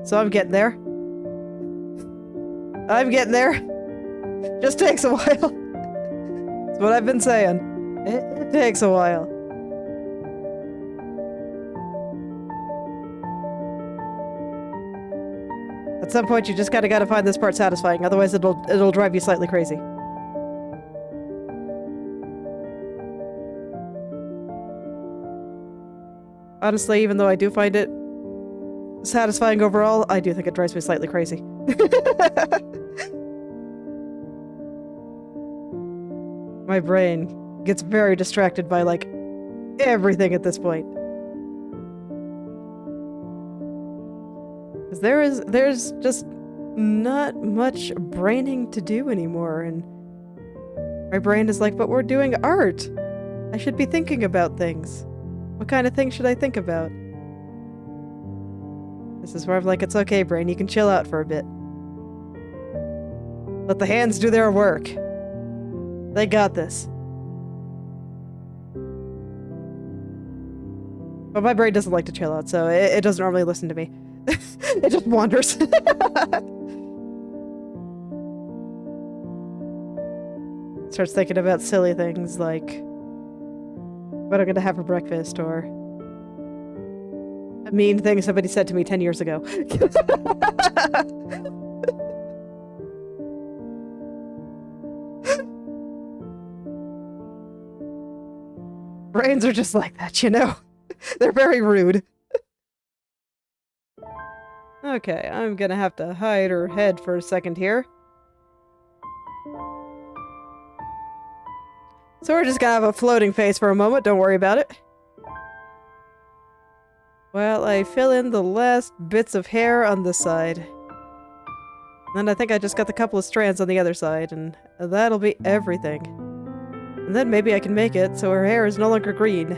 so I'm getting there. I'm getting there. Just takes a while. That's what I've been saying. It takes a while. At some point, you just gotta find this part satisfying, otherwise it'll drive you slightly crazy. Honestly, even though I do find it satisfying overall, I do think it drives me slightly crazy. My brain gets very distracted by, like, everything at this point. There's just not much braining to do anymore, and my brain is like, but we're doing art! I should be thinking about things. What kind of things should I think about? This is where I'm like, it's okay, brain, you can chill out for a bit. Let the hands do their work. They got this. But my brain doesn't like to chill out, so it doesn't normally listen to me. It just wanders. starts thinking about silly things like what I'm gonna have for breakfast, or a mean thing somebody said to me 10 years ago. Brains are just like that, you know? They're very rude. Okay, I'm gonna have to hide her head for a second here. So we're just gonna have a floating face for a moment, don't worry about it. Well, I fill in the last bits of hair on this side. Then I think I just got the couple of strands on the other side, and that'll be everything. And then maybe I can make it so her hair is no longer green.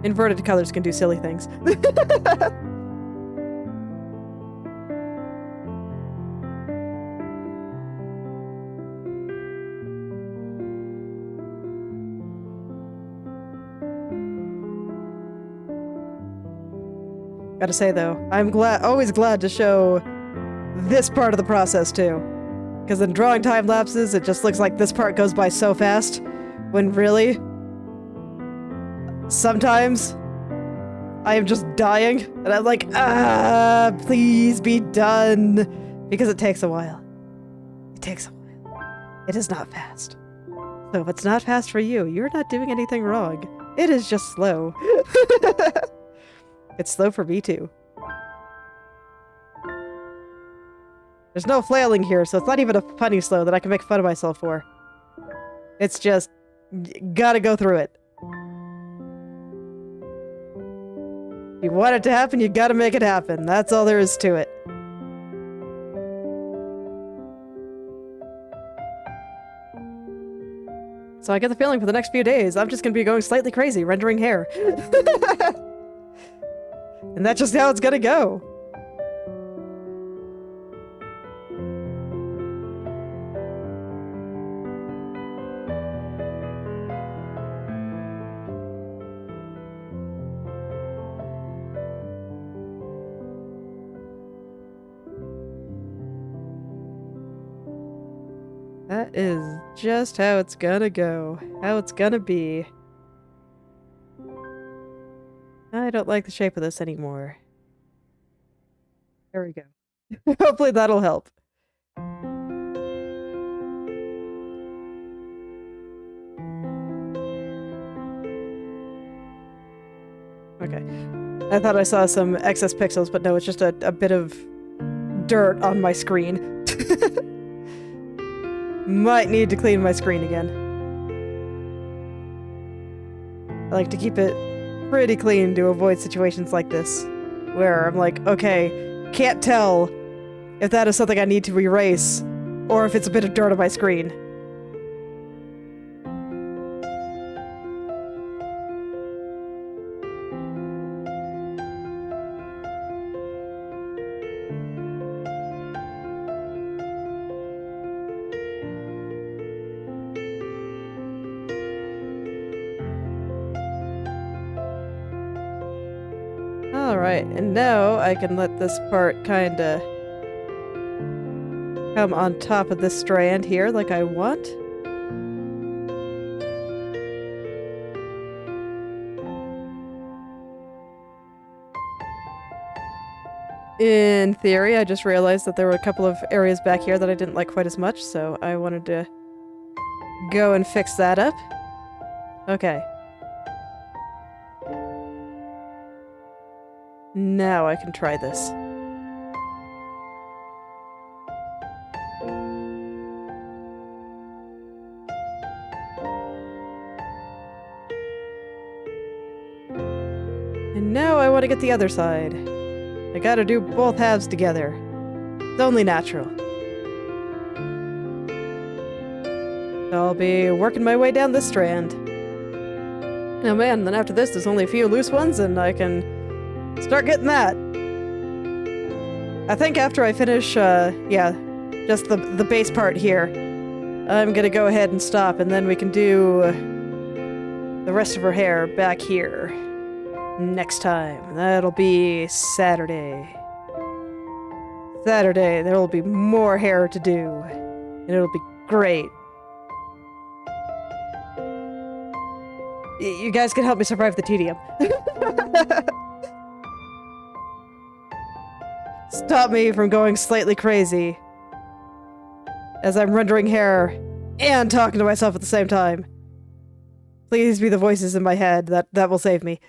Inverted colors can do silly things. Gotta say though, I'm always glad to show this part of the process too. Because in drawing time lapses, it just looks like this part goes by so fast, when really, sometimes I am just dying, and I'm like, please be done. Because it takes a while. It takes a while. It is not fast. So if it's not fast for you, you're not doing anything wrong. It is just slow. It's slow for me too. There's no flailing here, so it's not even a funny slow that I can make fun of myself for. It's just, gotta go through it. If you want it to happen, you gotta make it happen. That's all there is to it. So I get the feeling for the next few days, I'm just gonna be going slightly crazy, rendering hair. And that's just how it's gonna go. That is just how it's gonna go. How it's gonna be. I don't like the shape of this anymore. There we go. Hopefully that'll help. Okay. I thought I saw some excess pixels, but no, it's just a bit of dirt on my screen. Might need to clean my screen again. I like to keep it pretty clean to avoid situations like this, where I'm like, okay, can't tell if that is something I need to erase, or if it's a bit of dirt on my screen. Alright, and now I can let this part kinda come on top of this strand here like I want. In theory, I just realized that there were a couple of areas back here that I didn't like quite as much, so I wanted to go and fix that up. Okay. Now I can try this. And now I want to get the other side. I gotta do both halves together. It's only natural. I'll be working my way down this strand. Oh man, then after this there's only a few loose ones and I can start getting that. I think after I finish, yeah, just the base part here, I'm gonna go ahead and stop, and then we can do the rest of her hair back here. next time. That'll be Saturday. Saturday, there will be more hair to do. And it'll be great. You guys can help me survive the tedium. Stop me from going slightly crazy as I'm rendering hair and talking to myself at the same time. Please be the voices in my head. That will save me.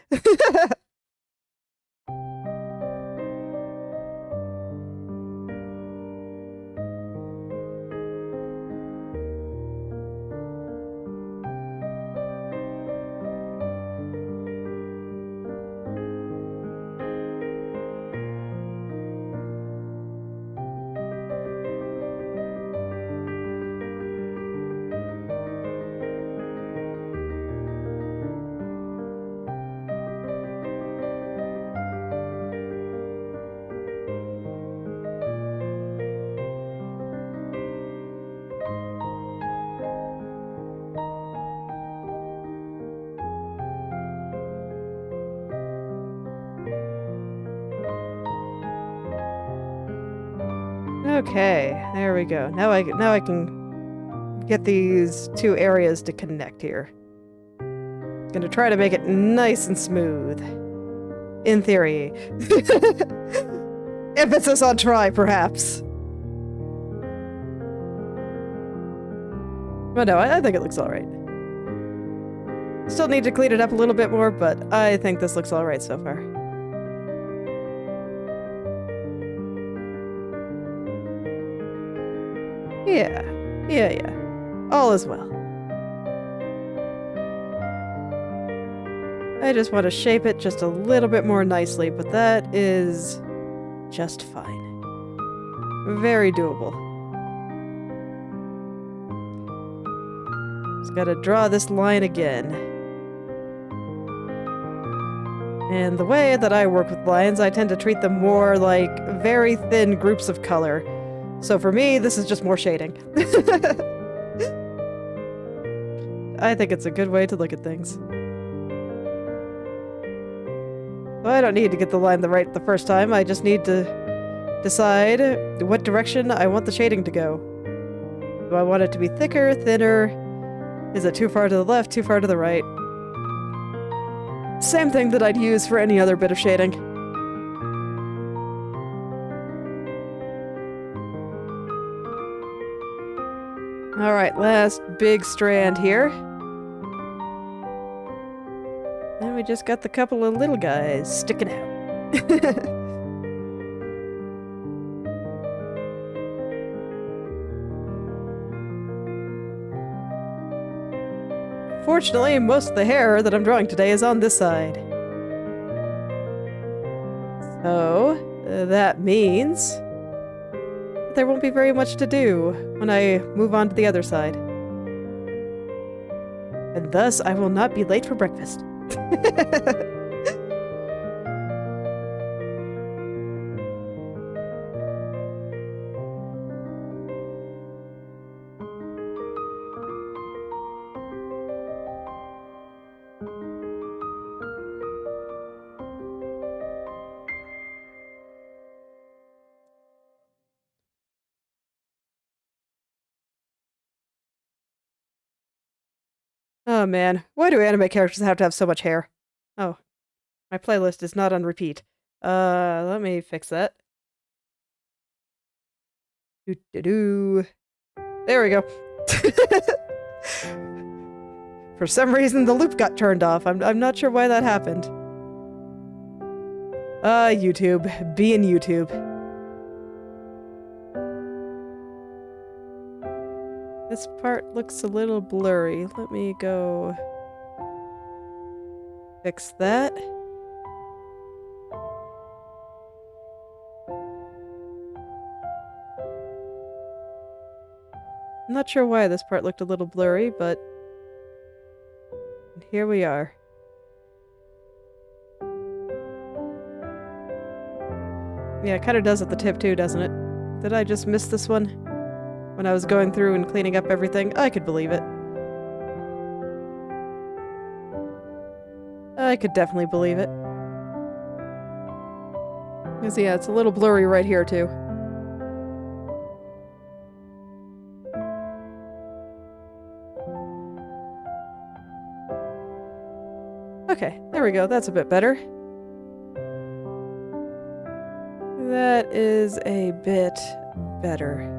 Okay, there we go. Now I can get these two areas to connect here. Gonna try to make it nice and smooth. In theory. Emphasis on try, perhaps. But no, I think it looks alright. Still need to clean it up a little bit more, but I think this looks alright so far. Yeah. All is well. I just want to shape it just a little bit more nicely, but that is just fine. Very doable. Just gotta draw this line again. And the way that I work with lines, I tend to treat them more like very thin groups of color. So for me, this is just more shading. I think it's a good way to look at things. So I don't need to get the line right the first time, I just need to decide what direction I want the shading to go. Do I want it to be thicker, thinner? Is it too far to the left, too far to the right? Same thing that I'd use for any other bit of shading. Alright, last big strand here. And we just got the couple of little guys sticking out. Fortunately, most of the hair that I'm drawing today is on this side. So, that means there won't be very much to do when I move on to the other side. And thus, I will not be late for breakfast. Oh man, why do anime characters have to have so much hair? Oh, my playlist is not on repeat. Let me fix that. Doo-doo-doo. There we go. For some reason, the loop got turned off. I'm not sure why that happened. YouTube. Being YouTube. This part looks a little blurry. Let me go fix that. I'm not sure why this part looked a little blurry, but here we are. Yeah, it kind of does at the tip too, doesn't it? Did I just miss this one? When I was going through and cleaning up everything? I could believe it. I could definitely believe it. Because, yeah, it's a little blurry right here, too. Okay, there we go. That's a bit better. That is a bit better.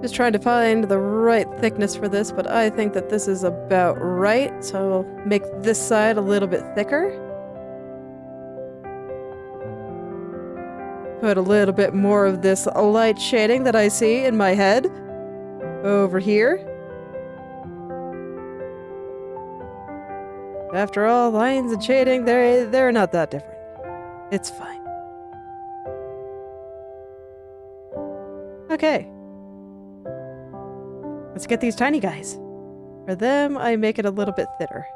Just trying to find the right thickness for this, but I think that this is about right, so I'll make this side a little bit thicker. Put a little bit more of this light shading that I see in my head over here. After all, lines and shading, they're not that different. It's fine. Okay. Let's get these tiny guys. For them, I make it a little bit thinner.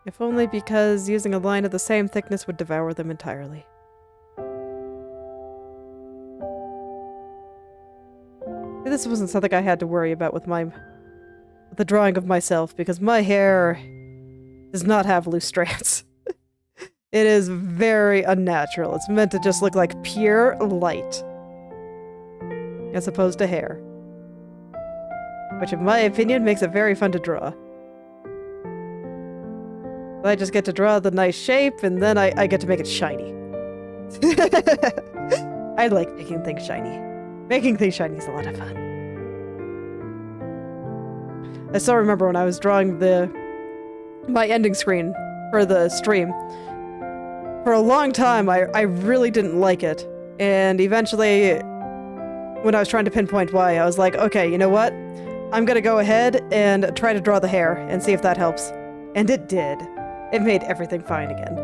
If only because using a line of the same thickness would devour them entirely. This wasn't something I had to worry about with the drawing of myself, because my hair does not have loose strands. It is very unnatural. It's meant to just look like pure light. As opposed to hair. Which, in my opinion, makes it very fun to draw. I just get to draw the nice shape, and then I get to make it shiny. I like making things shiny. Making things shiny is a lot of fun. I still remember when I was drawing my ending screen for the stream. For a long time, I really didn't like it. And eventually, when I was trying to pinpoint why, I was like, okay, you know what? I'm gonna go ahead and try to draw the hair and see if that helps. And it did. It made everything fine again.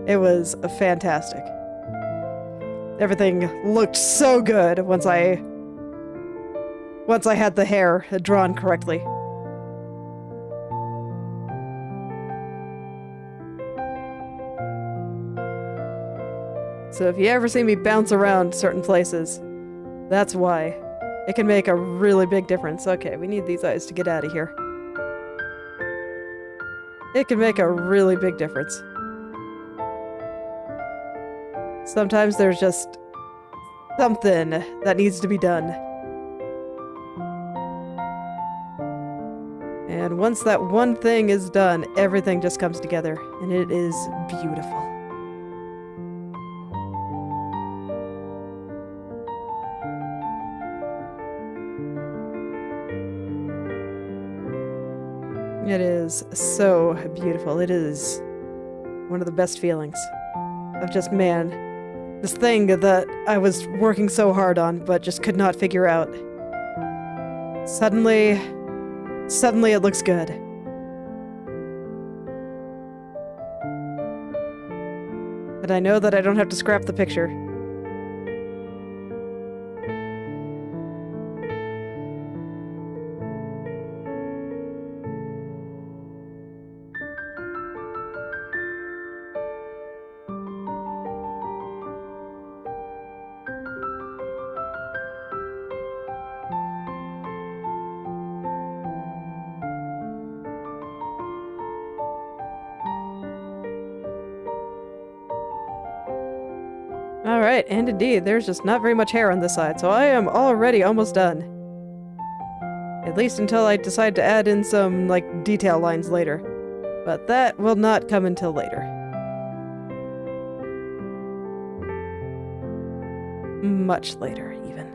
It was fantastic. Everything looked so good once I had the hair drawn correctly. So if you ever see me bounce around certain places, that's why. It can make a really big difference. Okay, we need these eyes to get out of here. It can make a really big difference. Sometimes there's just something that needs to be done. And once that one thing is done, everything just comes together, and it is beautiful. It is so beautiful. It is one of the best feelings of just, man, this thing that I was working so hard on but just could not figure out. Suddenly it looks good. And I know that I don't have to scrap the picture. Alright, and indeed, there's just not very much hair on this side, so I am already almost done. At least until I decide to add in some, like, detail lines later. But that will not come until later. Much later, even.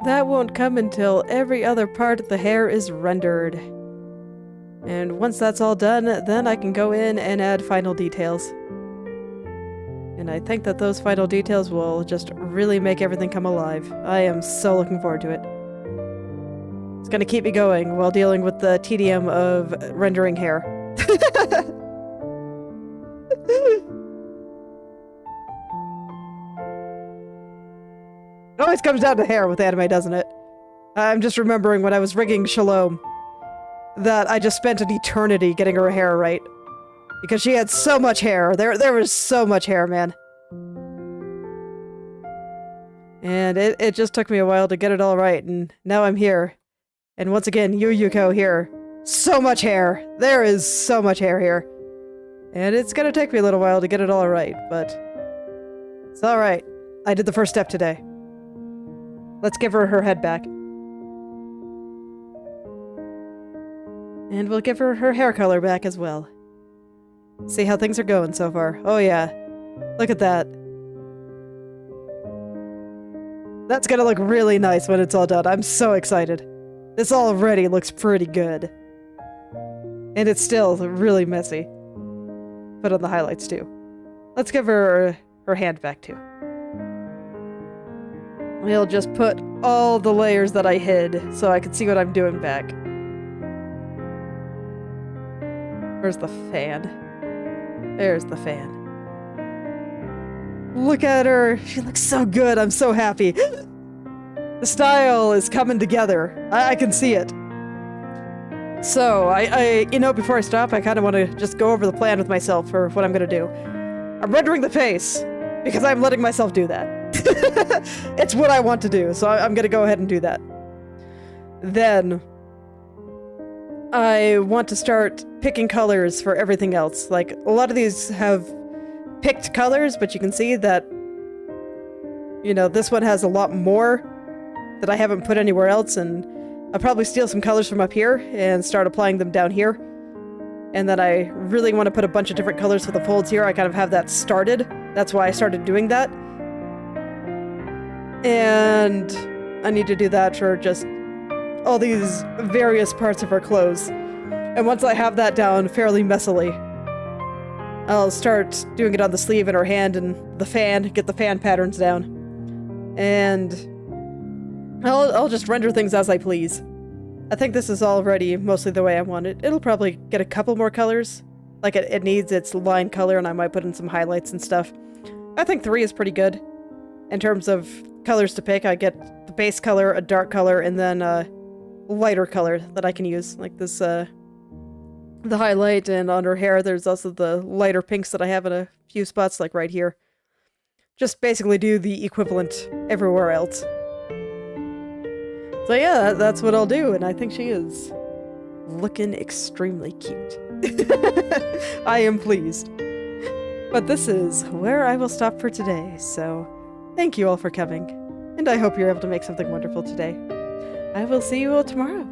That won't come until every other part of the hair is rendered. And once that's all done, then I can go in and add final details. And I think that those final details will just really make everything come alive. I am so looking forward to it. It's gonna keep me going while dealing with the tedium of rendering hair. It always comes down to hair with anime, doesn't it? I'm just remembering when I was rigging Shalom that I just spent an eternity getting her hair right. Because she had so much hair. There was so much hair, man. And it just took me a while to get it all right, and now I'm here. And once again, Yuyuko here. So much hair! There is so much hair here. And it's gonna take me a little while to get it all right, but it's alright. I did the first step today. Let's give her head back. And we'll give her her hair color back as well. See how things are going so far. Oh yeah. Look at that. That's gonna look really nice when it's all done. I'm so excited. This already looks pretty good. And it's still really messy. Put on the highlights too. Let's give her her hand back too. We'll just put all the layers that I hid so I can see what I'm doing back. Where's the fan? There's the fan. Look at her! She looks so good! I'm so happy! The style is coming together. I can see it. So, you know, before I stop, I kind of want to just go over the plan with myself for what I'm going to do. I'm rendering the face, because I'm letting myself do that. It's what I want to do, so I'm going to go ahead and do that. Then, I want to start picking colors for everything else. Like, a lot of these have picked colors, but you can see that, you know, this one has a lot more that I haven't put anywhere else, and I'll probably steal some colors from up here and start applying them down here. And then I really want to put a bunch of different colors for the folds here. I kind of have that started. That's why I started doing that. And I need to do that for just all these various parts of her clothes. And once I have that down fairly messily, I'll start doing it on the sleeve and her hand and the fan, get the fan patterns down. And I'll just render things as I please. I think this is already mostly the way I want it. It'll probably get a couple more colors. Like it needs its line color, and I might put in some highlights and stuff. I think 3 is pretty good. In terms of colors to pick, I get the base color, a dark color, and then a lighter color that I can use. Like this, the highlight, and on her hair there's also the lighter pinks that I have in a few spots, like right here. Just basically do the equivalent everywhere else. So yeah, that's what I'll do, and I think she is looking extremely cute. I am pleased. But this is where I will stop for today, so thank you all for coming, and I hope you're able to make something wonderful today. I will see you all tomorrow.